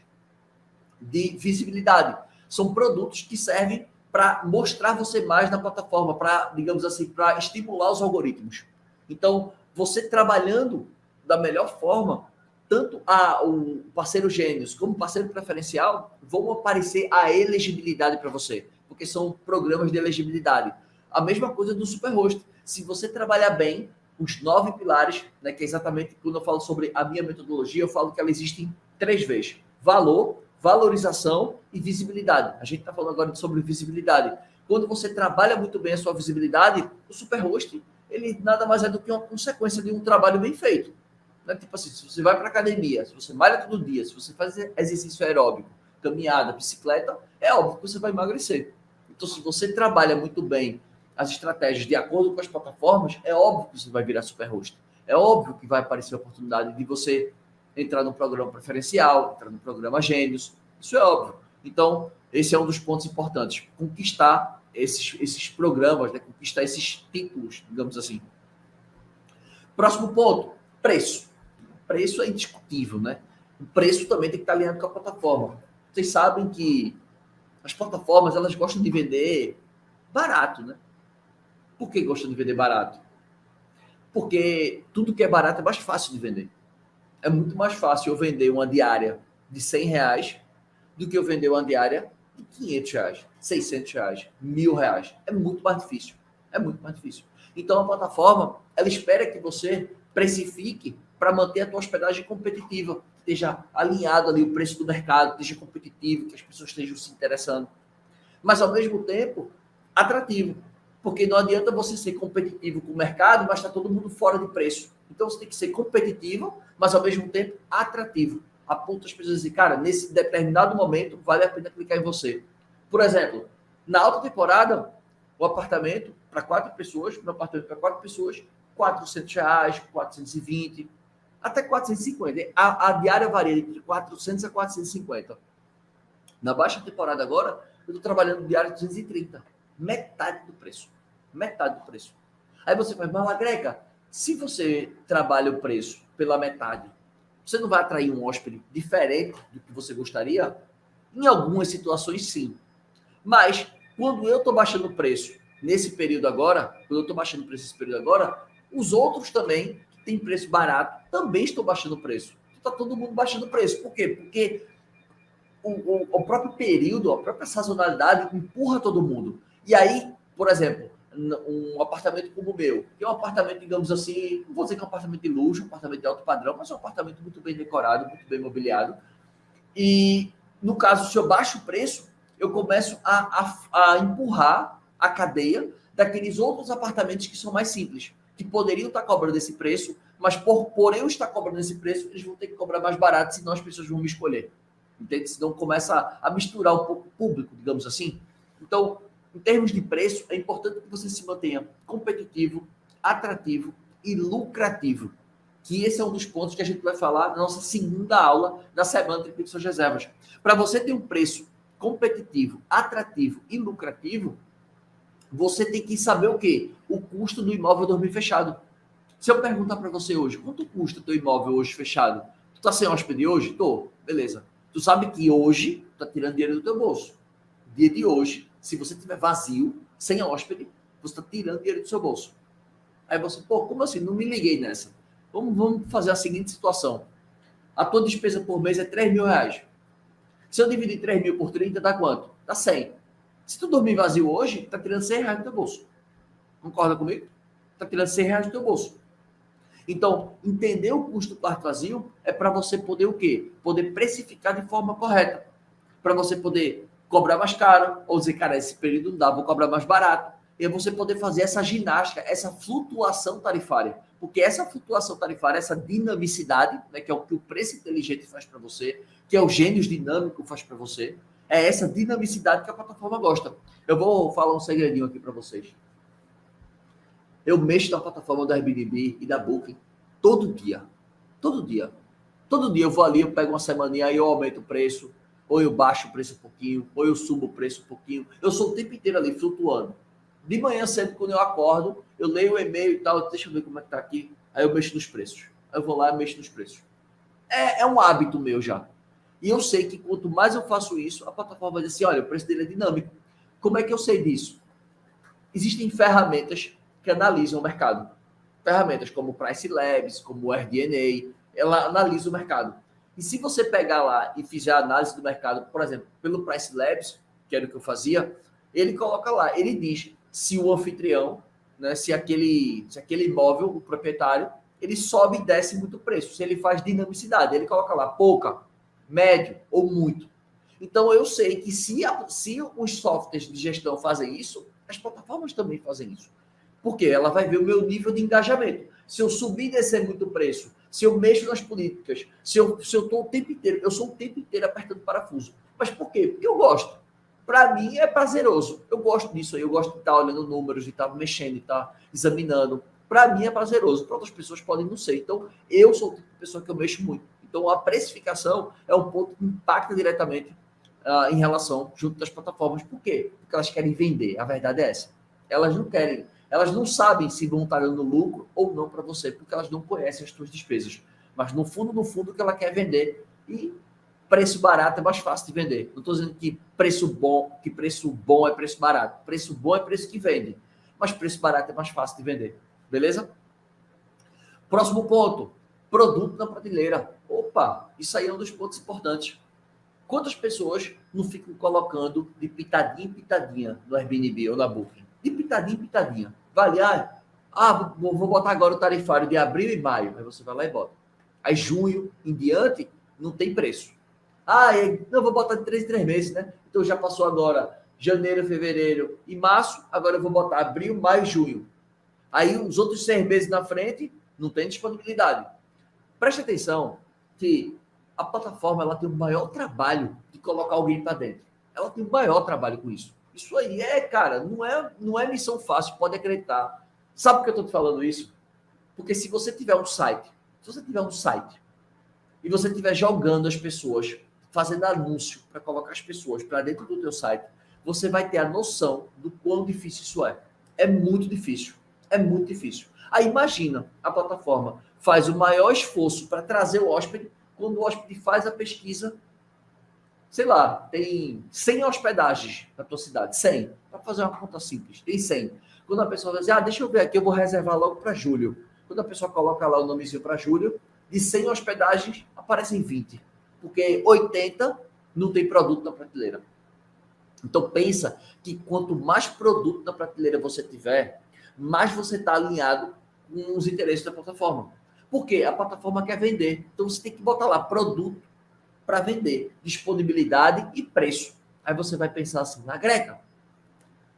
de visibilidade. São produtos que servem para mostrar você mais na plataforma, para, digamos assim, para estimular os algoritmos. Então, você trabalhando da melhor forma, tanto o parceiro gênios como o parceiro preferencial vão aparecer a elegibilidade para você, porque são programas de elegibilidade. A mesma coisa do Superhost. Se você trabalhar bem os 9 pilares, né, que é exatamente quando eu falo sobre a minha metodologia, eu falo que ela existe em 3 vezes. Valor, valorização e visibilidade. A gente está falando agora sobre visibilidade. Quando você trabalha muito bem a sua visibilidade, o Superhost, ele nada mais é do que uma consequência de um trabalho bem feito. Né? Tipo assim, se você vai para academia, se você malha todo dia, se você faz exercício aeróbico, caminhada, bicicleta, é óbvio que você vai emagrecer. Então, se você trabalha muito bem as estratégias de acordo com as plataformas, é óbvio que você vai virar Superhost. É óbvio que vai aparecer a oportunidade de você entrar no programa preferencial, entrar no programa Gênios. Isso é óbvio. Então, esse é um dos pontos importantes. Conquistar esses programas, né? Conquistar esses títulos, digamos assim. Próximo ponto, preço. Preço é indiscutível, né? O preço também tem que estar alinhado com a plataforma. Vocês sabem que as plataformas, elas gostam de vender barato, né? Por que gostam de vender barato? Porque tudo que é barato é mais fácil de vender. É muito mais fácil eu vender uma diária de R$100 do que eu vender uma diária de R$500, R$600, R$1.000. É muito mais difícil. É muito mais difícil. Então, a plataforma, ela espera que você precifique para manter a tua hospedagem competitiva, que esteja alinhado ali o preço do mercado, esteja competitivo, que as pessoas estejam se interessando. Mas, ao mesmo tempo, atrativo. Porque não adianta você ser competitivo com o mercado, mas está todo mundo fora de preço. Então você tem que ser competitivo, mas ao mesmo tempo atrativo. A ponto das pessoas dizerem, cara, nesse determinado momento vale a pena clicar em você. Por exemplo, na alta temporada, o apartamento para 4 pessoas, R$ 400, R$ 420, até 450. A diária varia entre 400 a 450. Na baixa temporada agora, eu estou trabalhando diário de 230. Metade do preço. Metade do preço. Aí você faz, mas Greca, se você trabalha o preço pela metade, você não vai atrair um hóspede diferente do que você gostaria? Em algumas situações, sim. Mas, quando eu estou baixando o preço nesse período agora, os outros também, que têm preço barato, também estão baixando o preço. Está todo mundo baixando o preço. Por quê? Porque o próprio período, a própria sazonalidade empurra todo mundo. E aí, por exemplo, um apartamento como o meu, que é um apartamento, digamos assim, não vou dizer que é um apartamento de luxo, um apartamento de alto padrão, mas é um apartamento muito bem decorado, muito bem mobiliado. E, no caso, se eu baixo o preço, eu começo a empurrar a cadeia daqueles outros apartamentos que são mais simples, que poderiam estar cobrando esse preço, mas por eu estar cobrando esse preço, eles vão ter que cobrar mais barato, senão as pessoas vão me escolher. Entende? Senão começa a misturar um pouco o público, digamos assim. Então, em termos de preço, é importante que você se mantenha competitivo, atrativo e lucrativo. Que esse é um dos pontos que a gente vai falar na nossa segunda aula da semana de suas reservas. Para você ter um preço competitivo, atrativo e lucrativo, você tem que saber o quê? O custo do imóvel dormir fechado. Se eu perguntar para você hoje, quanto custa o teu imóvel hoje fechado? Tu tá sem hóspede hoje? Tô. Beleza. Tu sabe que hoje tu tá tirando dinheiro do teu bolso. Dia de hoje, se você tiver vazio, sem hóspede, você está tirando dinheiro do seu bolso. Aí você, pô, como assim? Não me liguei nessa. Vamos fazer a seguinte situação. A tua despesa por mês é R$ 3.000. Se eu dividir 3 mil por 30, dá quanto? Dá 100. Se tu dormir vazio hoje, tá tirando R$ 100 do teu bolso. Concorda comigo? Tá tirando R$ 100 do teu bolso. Então, entender o custo do quarto vazio é para você poder o quê? Poder precificar de forma correta. Para você poder cobrar mais caro, ou dizer, cara, esse período não dá, vou cobrar mais barato. E você poder fazer essa ginástica, essa flutuação tarifária. Porque essa flutuação tarifária, essa dinamicidade, né, que é o que o preço inteligente faz para você, que é o Gênios Dinâmico faz para você, é essa dinamicidade que a plataforma gosta. Eu vou falar um segredinho aqui para vocês. Eu mexo na plataforma da Airbnb e da Booking todo dia. Todo dia. Todo dia eu vou ali, eu pego uma semaninha, aí eu aumento o preço, ou eu baixo o preço um pouquinho, ou eu subo o preço um pouquinho. Eu sou o tempo inteiro ali, flutuando. De manhã cedo, quando eu acordo, eu leio o e-mail e tal, deixa eu ver como é que tá aqui. Aí eu mexo nos preços. Aí eu vou lá e mexo nos preços. É um hábito meu já. E eu sei que quanto mais eu faço isso, a plataforma vai dizer assim, olha, o preço dele é dinâmico. Como é que eu sei disso? Existem ferramentas que analisam o mercado. Ferramentas como o Price Labs, como o RDNA, ela analisa o mercado. E se você pegar lá e fizer a análise do mercado, por exemplo, pelo Price Labs, que era o que eu fazia, ele coloca lá, ele diz se o anfitrião, né, se aquele imóvel, o proprietário, ele sobe e desce muito o preço. Se ele faz dinamicidade, ele coloca lá pouca, médio ou muito. Então eu sei que se os softwares de gestão fazem isso, as plataformas também fazem isso. Porque ela vai ver o meu nível de engajamento. Se eu subir e descer muito o preço, se eu mexo nas políticas, se eu estou o tempo inteiro, eu sou o tempo inteiro apertando parafuso. Mas por quê? Porque eu gosto. Para mim é prazeroso. Eu gosto disso aí, eu gosto de estar olhando números, de estar mexendo, de estar examinando. Para mim é prazeroso, para outras pessoas podem não ser. Então, eu sou o tipo de pessoa que eu mexo muito. Então, a precificação é um ponto que impacta diretamente em relação junto das plataformas. Por quê? Porque elas querem vender. A verdade é essa. Elas não querem, elas não sabem se vão estar dando lucro ou não para você, porque elas não conhecem as suas despesas. Mas no fundo, o que ela quer vender. E preço barato é mais fácil de vender. Não estou dizendo que preço bom é preço barato. Preço bom é preço que vende. Mas preço barato é mais fácil de vender. Beleza? Próximo ponto. Produto na prateleira. Opa, isso aí é um dos pontos importantes. Quantas pessoas não ficam colocando de pitadinha em pitadinha no Airbnb ou na Booking? De pitadinha em pitadinha. Vale, vou botar agora o tarifário de abril e maio. Aí você vai lá e bota. Aí junho em diante, não tem preço. Não, vou botar de 3 em 3 meses, né? Então já passou agora janeiro, fevereiro e março. Agora eu vou botar abril, maio e junho. Aí os outros 6 meses na frente, não tem disponibilidade. Preste atenção que a plataforma ela tem o maior trabalho de colocar alguém para dentro. Ela tem o maior trabalho com isso. Isso aí cara, não é missão fácil, pode acreditar. Sabe por que eu estou te falando isso? Porque se você tiver um site e você estiver jogando as pessoas, fazendo anúncio para colocar as pessoas para dentro do teu site, você vai ter a noção do quão difícil isso é. É muito difícil. É muito difícil. Aí imagina, a plataforma faz o maior esforço para trazer o hóspede, quando o hóspede faz a pesquisa, sei lá, tem 100 hospedagens na tua cidade, 100. Para fazer uma conta simples, tem 100. Quando a pessoa vai dizer, deixa eu ver aqui, eu vou reservar logo para julho. Quando a pessoa coloca lá o nomezinho para julho, de 100 hospedagens, aparecem 20. Porque 80 não tem produto na prateleira. Então, pensa que quanto mais produto na prateleira você tiver, mais você está alinhado com os interesses da plataforma. Porque a plataforma quer vender. Então, você tem que botar lá produto para vender, disponibilidade e preço. Aí você vai pensar assim, Greca,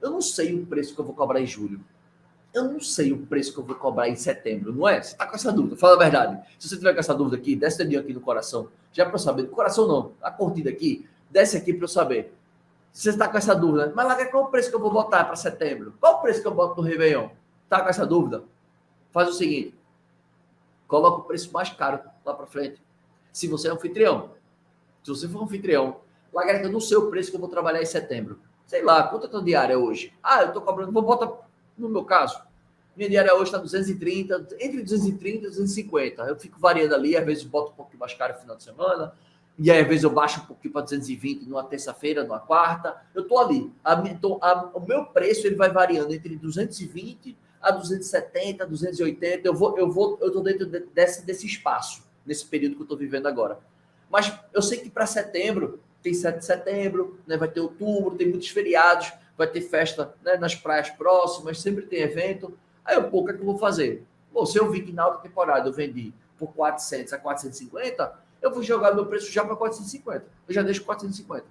eu não sei o preço que eu vou cobrar em julho. Eu não sei o preço que eu vou cobrar em setembro, não é? Você está com essa dúvida, fala a verdade. Se você tiver com essa dúvida aqui, desce dedinho aqui no coração. Já para eu saber, no coração não, a curtida aqui, desce aqui para eu saber. Se você está com essa dúvida, mas Greca, qual o preço que eu vou botar para setembro? Qual o preço que eu boto no Réveillon? Está com essa dúvida? Faz o seguinte, coloca o preço mais caro lá para frente. Se você é anfitrião, se você for anfitrião, Greca, eu não sei o preço que eu vou trabalhar em setembro. Sei lá, quanto é a tua diária hoje? Eu estou cobrando, vou botar, no meu caso, minha diária hoje está 230, entre 230 e 250. Eu fico variando ali, às vezes boto um pouquinho mais caro no final de semana, e aí às vezes eu baixo um pouquinho para 220 numa terça-feira, numa quarta. Eu estou ali. O meu preço ele vai variando entre 220 a 270, 280. Eu estou dentro desse espaço, nesse período que eu estou vivendo agora. Mas eu sei que para setembro, tem 7 de setembro, né, vai ter outubro, tem muitos feriados, vai ter festa, né, nas praias próximas, sempre tem evento. Aí o que é que eu vou fazer? Bom, se eu vi que na outra temporada eu vendi por 400 a 450, eu vou jogar meu preço já para 450. Eu já deixo 450.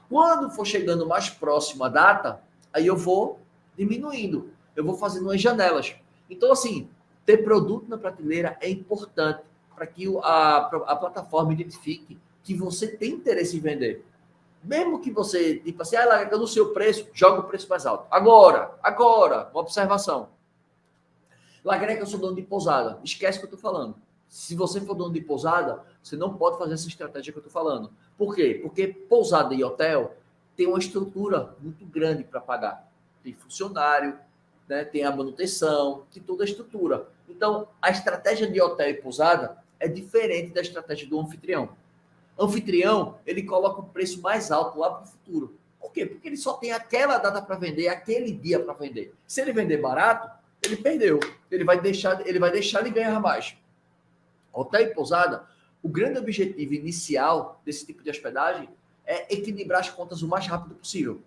Quando for chegando mais próximo a data, aí eu vou diminuindo. Eu vou fazendo umas janelas. Então, assim, ter produto na prateleira é importante para que a plataforma identifique que você tem interesse em vender. Mesmo que você, tipo assim, eu não sei o preço, joga o preço mais alto. Agora, uma observação. Greca, eu sou dono de pousada. Esquece o que eu estou falando. Se você for dono de pousada, você não pode fazer essa estratégia que eu estou falando. Por quê? Porque pousada e hotel tem uma estrutura muito grande para pagar. Tem funcionário, né? Tem a manutenção, tem toda a estrutura. Então, a estratégia de hotel e pousada é diferente da estratégia do anfitrião. O anfitrião, ele coloca o preço mais alto lá para o futuro. Por quê? Porque ele só tem aquela data para vender, aquele dia para vender. Se ele vender barato, ele perdeu. Ele vai deixar de ganhar mais. Hotel e pousada, o grande objetivo inicial desse tipo de hospedagem é equilibrar as contas o mais rápido possível.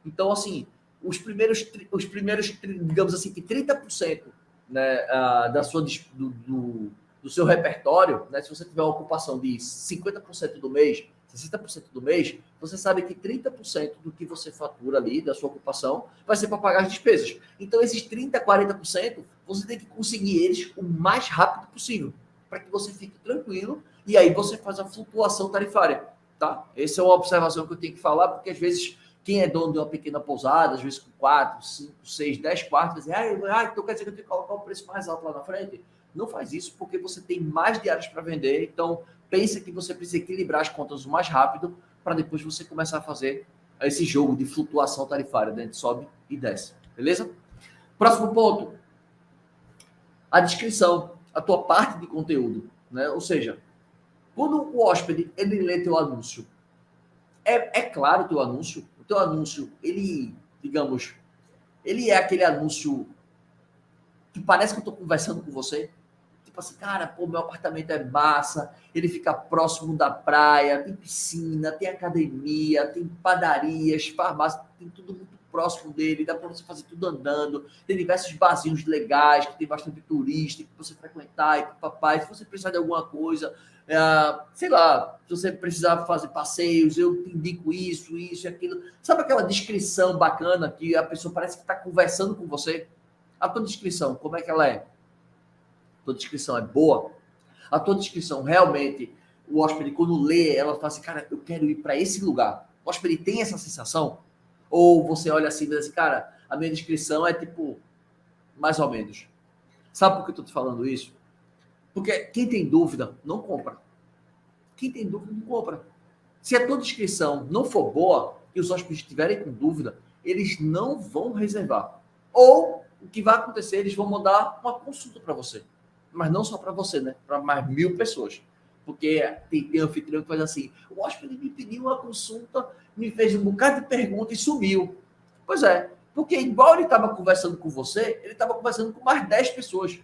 Então, assim, os primeiros digamos assim, que 30%, né, do seu repertório, né, se você tiver uma ocupação de 50% do mês, 60% do mês, você sabe que 30% do que você fatura ali, da sua ocupação, vai ser para pagar as despesas. Então, esses 30%, 40%, você tem que conseguir eles o mais rápido possível, para que você fique tranquilo, e aí você faz a flutuação tarifária, tá? Essa é uma observação que eu tenho que falar, porque às vezes quem é dono de uma pequena pousada, às vezes com 4, 5, 6, 10 quartos, vai dizer, então quer dizer que eu tenho que colocar o preço mais alto lá na frente? Não faz isso, porque você tem mais diárias para vender, então pensa que você precisa equilibrar as contas o mais rápido, para depois você começar a fazer esse jogo de flutuação tarifária, né? Sobe e desce, beleza? Próximo ponto, a descrição, a tua parte de conteúdo, né? Ou seja, quando o hóspede ele lê teu anúncio, é claro o teu anúncio, ele, digamos, ele é aquele anúncio que parece que eu estou conversando com você. Tipo assim, cara, pô, meu apartamento é massa, ele fica próximo da praia, tem piscina, tem academia, tem padarias, farmácia, tem tudo muito próximo dele, dá para você fazer tudo andando, tem diversos barzinhos legais, que tem bastante turista, que você frequentar, e papai, se você precisar de alguma coisa, sei lá, se você precisar fazer passeios, eu te indico isso e aquilo. Sabe aquela descrição bacana que a pessoa parece que está conversando com você? A tua descrição, como é que ela é? tua descrição é boa, a tua descrição realmente, o hóspede, quando lê, ela fala assim, cara, eu quero ir para esse lugar. O hóspede tem essa sensação? Ou você olha assim e diz assim, cara, a minha descrição é tipo, mais ou menos. Sabe por que eu tô te falando isso? Porque quem tem dúvida, não compra. Quem tem dúvida, não compra. Se a tua descrição não for boa e os hóspedes estiverem com dúvida, eles não vão reservar. Ou o que vai acontecer, eles vão mandar uma consulta para você. Mas não só para você, né? Para mais 1.000 pessoas. Porque tem anfitrião que faz assim, o hóspede me pediu uma consulta, me fez um bocado de pergunta e sumiu. Pois é, porque igual ele estava conversando com você, ele estava conversando com mais 10 pessoas.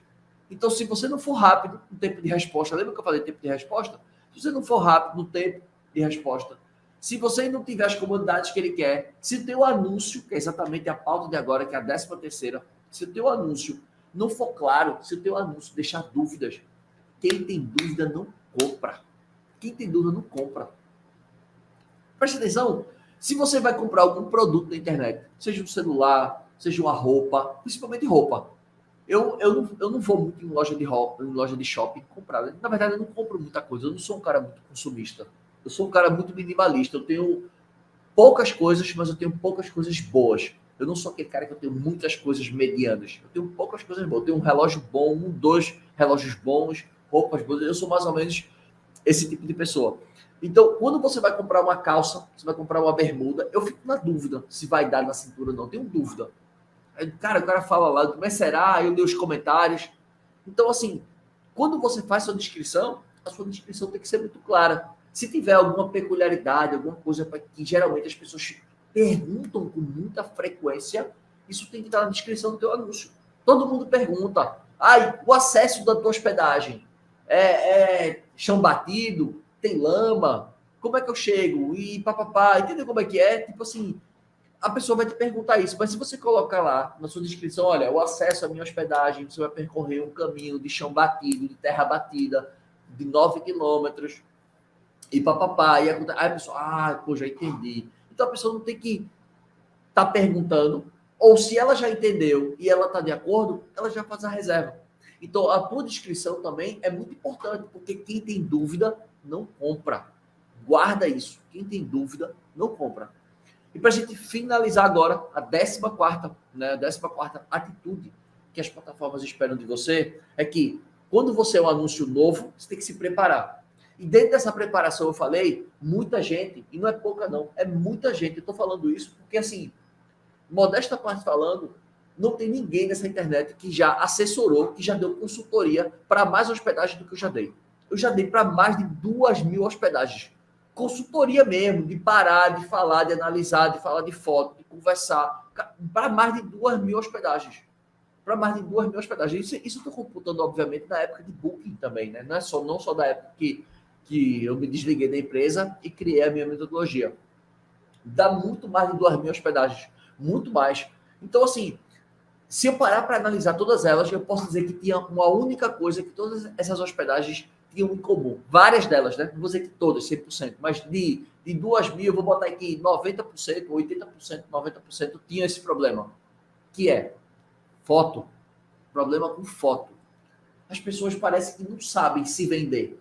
Então, se você não for rápido no tempo de resposta, lembra que eu falei tempo de resposta? Se você não for rápido no tempo de resposta, se você não tiver as comodidades que ele quer, se o teu anúncio, que é exatamente a pauta de agora, que é a 13ª, se o teu anúncio não for claro, se o teu anúncio deixar dúvidas, quem tem dúvida não compra. Quem tem dúvida não compra. Preste atenção, se você vai comprar algum produto na internet, seja um celular, seja uma roupa, principalmente roupa, eu não vou muito em loja de roupa, em loja de shopping comprar. Na verdade, eu não compro muita coisa. Eu não sou um cara muito consumista. Eu sou um cara muito minimalista. Eu tenho poucas coisas, mas eu tenho poucas coisas boas. Eu não sou aquele cara que eu tenho muitas coisas medianas. Eu tenho poucas coisas boas. Eu tenho um relógio bom, dois relógios bons, roupas boas. Eu sou mais ou menos esse tipo de pessoa. Então, quando você vai comprar uma calça, você vai comprar uma bermuda, eu fico na dúvida se vai dar na cintura ou não. Tenho dúvida. Cara, o cara fala lá, mas será? Eu leio os comentários. Então, assim, quando você faz sua descrição, a sua descrição tem que ser muito clara. Se tiver alguma peculiaridade, alguma coisa que geralmente as pessoas perguntam com muita frequência, isso tem que estar na descrição do teu anúncio. Todo mundo pergunta, o acesso da tua hospedagem é chão batido, tem lama, como é que eu chego? E papapá, entendeu como é que é? Tipo assim, a pessoa vai te perguntar isso, mas se você colocar lá na sua descrição, olha, o acesso à minha hospedagem, você vai percorrer um caminho de chão batido, de terra batida, de 9 quilômetros, e papapá, e aí a pessoa, pô, já entendi. Então a pessoa não tem que estar perguntando, ou se ela já entendeu e ela está de acordo, ela já faz a reserva. Então a tua descrição também é muito importante, porque quem tem dúvida não compra. Guarda isso. Quem tem dúvida não compra. E para a gente finalizar agora, a 14ª, né, a 14ª atitude que as plataformas esperam de você é que, quando você é um anúncio novo, você tem que se preparar. E dentro dessa preparação, eu falei, muita gente, e não é pouca não, é muita gente, eu estou falando isso porque, assim, modesta parte falando, não tem ninguém nessa internet que já assessorou, que já deu consultoria para mais hospedagem do que eu já dei. Eu já dei para mais de 2.000 hospedagens. Consultoria mesmo, de parar, de falar, de analisar, de falar de foto, de conversar, para mais de 2.000 hospedagens. Para mais de 2.000 hospedagens. Isso eu estou computando, obviamente, na época de Booking também, né? Não só da época que eu me desliguei da empresa e criei a minha metodologia. Dá muito mais de 2.000 hospedagens. Muito mais. Então, assim, se eu parar para analisar todas elas, eu posso dizer que tinha uma única coisa que todas essas hospedagens tinham em comum. Várias delas, né? Não vou dizer que todas, 100%, mas de 2.000, eu vou botar aqui 90%, 80%, 90% tinham esse problema, que é foto. Problema com foto. As pessoas parecem que não sabem se vender.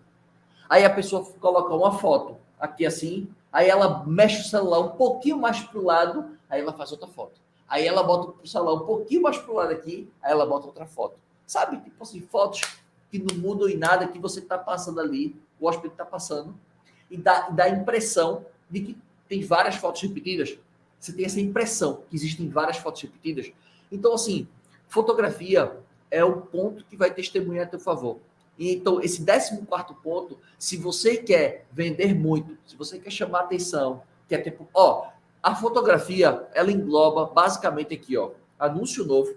Aí a pessoa coloca uma foto aqui assim, aí ela mexe o celular um pouquinho mais para o lado, aí ela faz outra foto. Aí ela bota o celular um pouquinho mais para o lado aqui, aí ela bota outra foto. Sabe? Tipo assim, fotos que não mudam em nada, que você está passando ali, o hóspede está passando, e dá a impressão de que tem várias fotos repetidas. Você tem essa impressão que existem várias fotos repetidas. Então, assim, fotografia é o ponto que vai testemunhar a teu favor. E, então, esse 14º ponto, se você quer vender muito, se você quer chamar atenção, quer ter... a fotografia, ela engloba basicamente aqui, anúncio novo.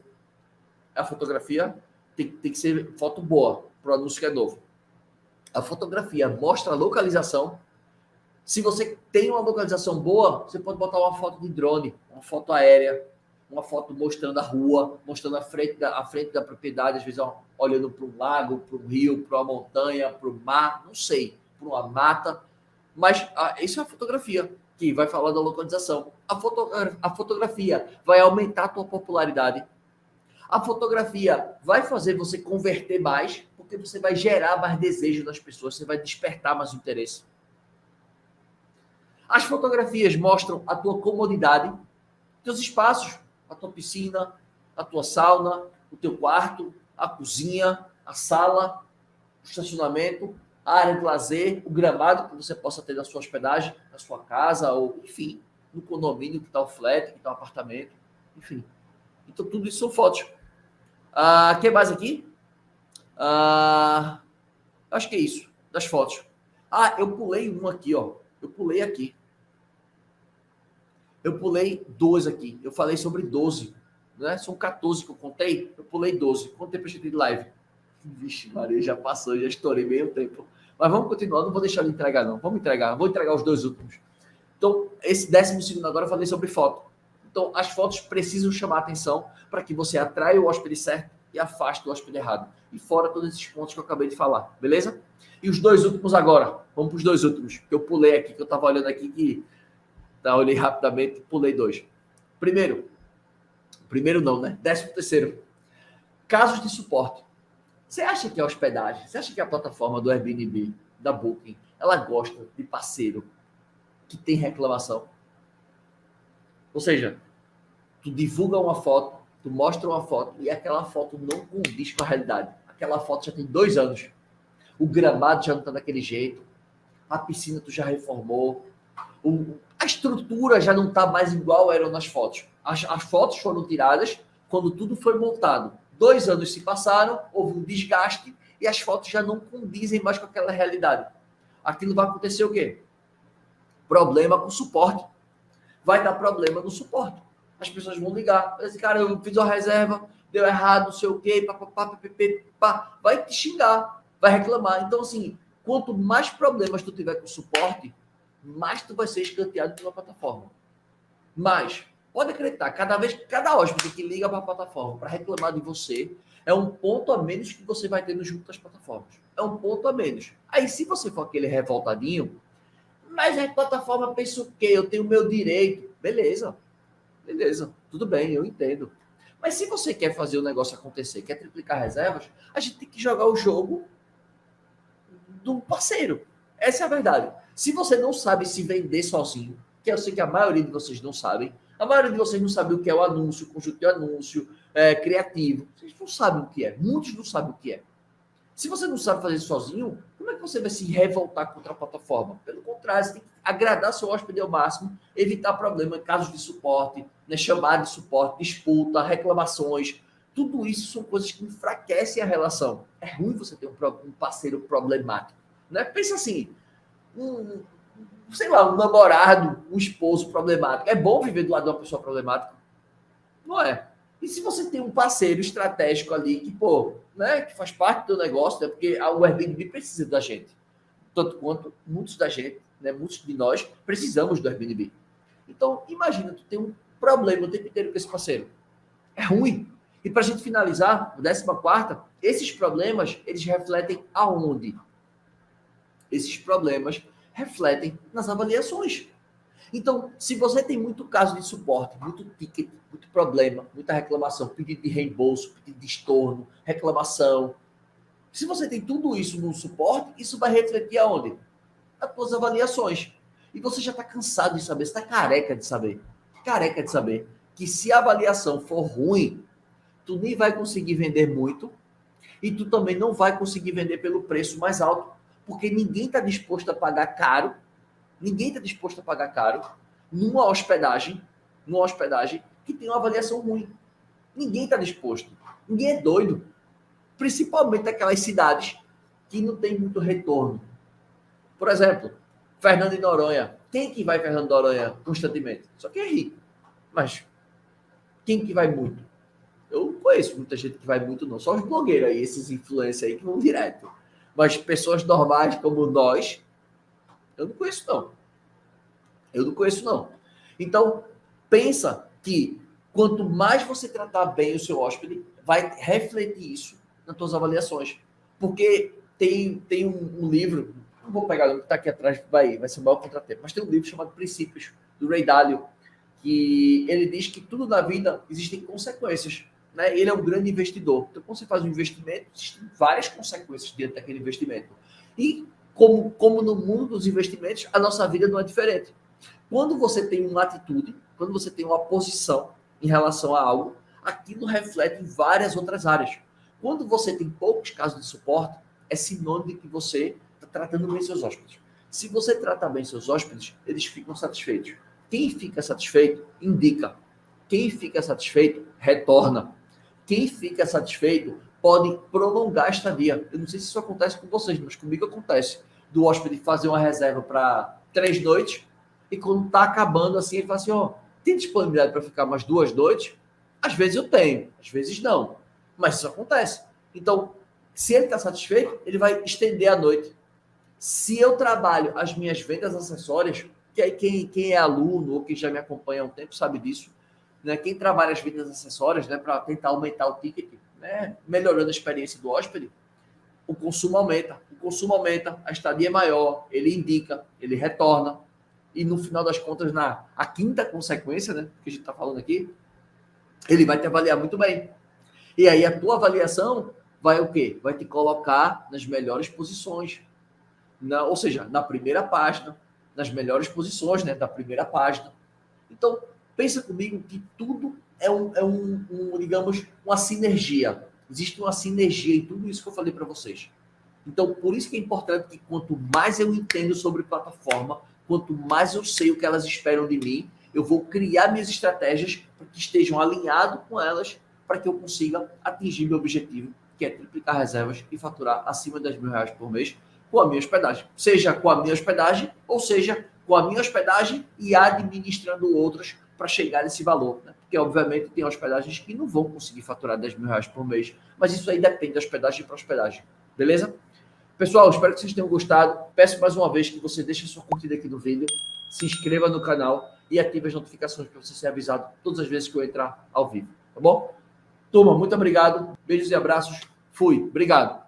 A fotografia tem que ser foto boa para o anúncio que é novo. A fotografia mostra a localização. Se você tem uma localização boa, você pode botar uma foto de drone, uma foto aérea, uma foto mostrando a rua, mostrando a frente da propriedade, às vezes olhando para um lago, para um rio, para uma montanha, para o mar, não sei, para uma mata. Mas isso é a fotografia, que vai falar da localização. A fotografia vai aumentar a tua popularidade. A fotografia vai fazer você converter mais, porque você vai gerar mais desejo nas pessoas, você vai despertar mais interesse. As fotografias mostram a tua comodidade, teus espaços, a tua piscina, a tua sauna, o teu quarto, a cozinha, a sala, o estacionamento, a área de lazer, o gramado que você possa ter na sua hospedagem, na sua casa, ou enfim, no condomínio que está o flat, que está o apartamento, enfim. Então, tudo isso são fotos. O que mais aqui? Acho que é isso, das fotos. Eu pulei um aqui, ó. Eu pulei aqui. Eu pulei 12 aqui. Eu falei sobre 12. Né? São 14 que eu contei. Eu pulei 12. Quanto tempo a gente tem de live? Vixe, Maria, já passou, já estourei meio tempo. Mas vamos continuar, não vou deixar de entregar, não. Vamos entregar, vou entregar os dois últimos. Então, esse 12º agora eu falei sobre foto. Então, as fotos precisam chamar a atenção para que você atraia o hóspede certo e afaste o hóspede errado. E fora todos esses pontos que eu acabei de falar, beleza? E os dois últimos agora. Vamos para os dois últimos, que eu pulei aqui, que eu estava olhando aqui, que olhei rapidamente e pulei 2. Primeiro não, né? 13º. Casos de suporte. Você acha que a hospedagem, você acha que a plataforma do Airbnb, da Booking, ela gosta de parceiro que tem reclamação? Ou seja, tu divulga uma foto, tu mostra uma foto e aquela foto não condiz com a realidade. Aquela foto já tem 2 anos. O gramado já não está daquele jeito. A piscina tu já reformou. A estrutura já não está mais igual eram nas fotos. As fotos foram tiradas quando tudo foi montado. 2 anos se passaram, houve um desgaste e as fotos já não condizem mais com aquela realidade. Aquilo vai acontecer o quê? Problema com suporte. Vai dar problema no suporte. As pessoas vão ligar. Vai dizer, cara, eu fiz uma reserva, deu errado, não sei o quê, pá. Vai te xingar, vai reclamar. Então, assim, quanto mais problemas tu tiver com suporte, mais tu vai ser escanteado pela plataforma. Mas, pode acreditar, cada hóspede que liga para a plataforma para reclamar de você, é um ponto a menos que você vai ter no junto das plataformas. É um ponto a menos. Aí, se você for aquele revoltadinho, mas a plataforma pensa o quê? Eu tenho o meu direito. Beleza, tudo bem, eu entendo. Mas se você quer fazer o negócio acontecer, quer triplicar reservas, a gente tem que jogar o jogo do parceiro. Essa é a verdade. Se você não sabe se vender sozinho, que eu sei que a maioria de vocês não sabem, a maioria de vocês não sabe o que é o anúncio, o conjunto de anúncio, criativo. Vocês não sabem o que é. Muitos não sabem o que é. Se você não sabe fazer sozinho, como é que você vai se revoltar contra a plataforma? Pelo contrário, você tem que agradar seu hóspede ao máximo, evitar problema em casos de suporte, né, chamada de suporte, disputa, reclamações. Tudo isso são coisas que enfraquecem a relação. É ruim você ter um parceiro problemático. Né? Pensa assim, sei lá, um namorado, um esposo problemático. É bom viver do lado de uma pessoa problemática? Não é. E se você tem um parceiro estratégico ali que, né, que faz parte do negócio, né, porque o Airbnb precisa da gente. Tanto quanto muitos da gente, né, muitos de nós precisamos do Airbnb. Então, imagina, tu tem um problema o tempo inteiro com esse parceiro. É ruim. E para a gente finalizar, 14ª, esses problemas, eles refletem aonde? Esses problemas refletem nas avaliações. Então, se você tem muito caso de suporte, muito ticket, muito problema, muita reclamação, pedido de reembolso, pedido de estorno, reclamação, se você tem tudo isso no suporte, isso vai refletir aonde? As suas avaliações. E você já está cansado de saber, você está careca de saber que se a avaliação for ruim, tu nem vai conseguir vender muito e tu também não vai conseguir vender pelo preço mais alto, porque ninguém está disposto a pagar caro. Ninguém está disposto a pagar caro numa hospedagem que tem uma avaliação ruim. Ninguém está disposto. Ninguém é doido. Principalmente aquelas cidades que não tem muito retorno. Por exemplo, Fernando de Noronha. Quem que vai Fernando de Noronha constantemente? Só quem é rico. Mas quem que vai muito? Eu não conheço muita gente que vai muito, não. Só os blogueiros aí, esses influencers aí que vão direto. Mas pessoas normais como nós, eu não conheço, não. Então, pensa que quanto mais você tratar bem o seu hóspede, vai refletir isso nas suas avaliações. Porque tem um livro, não vou pegar o que está aqui atrás, vai ser o maior contratempo, mas tem um livro chamado Princípios, do Ray Dalio, que ele diz que tudo na vida existem consequências. né? Ele é um grande investidor. Então, quando você faz um investimento, existem várias consequências dentro daquele investimento. E como no mundo dos investimentos, a nossa vida não é diferente. Quando você tem uma atitude, quando você tem uma posição em relação a algo, aquilo reflete em várias outras áreas. Quando você tem poucos casos de suporte, é sinônimo de que você está tratando bem seus hóspedes. Se você trata bem seus hóspedes, eles ficam satisfeitos. Quem fica satisfeito, indica. Quem fica satisfeito, retorna. Quem fica satisfeito pode prolongar a estadia. Eu não sei se isso acontece com vocês, mas comigo acontece. Do hóspede fazer uma reserva para 3 noites e quando está acabando assim, ele fala assim, ó, tem disponibilidade para ficar mais 2 noites? Às vezes eu tenho, às vezes não. Mas isso acontece. Então, se ele está satisfeito, ele vai estender a noite. Se eu trabalho as minhas vendas acessórias, que aí quem é aluno ou quem já me acompanha há um tempo sabe disso, né? Quem trabalha as vendas acessórias, né, para tentar aumentar o ticket, né, melhorando a experiência do hóspede, o consumo aumenta. O consumo aumenta, a estadia é maior, ele indica, ele retorna. E no final das contas, a quinta consequência, né, que a gente está falando aqui, ele vai te avaliar muito bem. E aí a tua avaliação vai o quê? Vai te colocar nas melhores posições. Ou seja, na primeira página, nas melhores posições, né, da primeira página. Então, pensa comigo que tudo é digamos, uma sinergia. Existe uma sinergia em tudo isso que eu falei para vocês. Então, por isso que é importante que quanto mais eu entendo sobre plataforma, quanto mais eu sei o que elas esperam de mim, eu vou criar minhas estratégias para que estejam alinhados com elas, para que eu consiga atingir meu objetivo, que é triplicar reservas e faturar acima de R$10.000 por mês com a minha hospedagem. Seja com a minha hospedagem, ou seja, com a minha hospedagem e administrando outras para chegar nesse valor. Né? Porque, obviamente, tem hospedagens que não vão conseguir faturar R$10.000 por mês, mas isso aí depende de hospedagem para hospedagem. Beleza? Pessoal, espero que vocês tenham gostado. Peço mais uma vez que você deixe a sua curtida aqui no vídeo, se inscreva no canal e ative as notificações para você ser avisado todas as vezes que eu entrar ao vivo. Tá bom? Turma, muito obrigado. Beijos e abraços. Fui. Obrigado.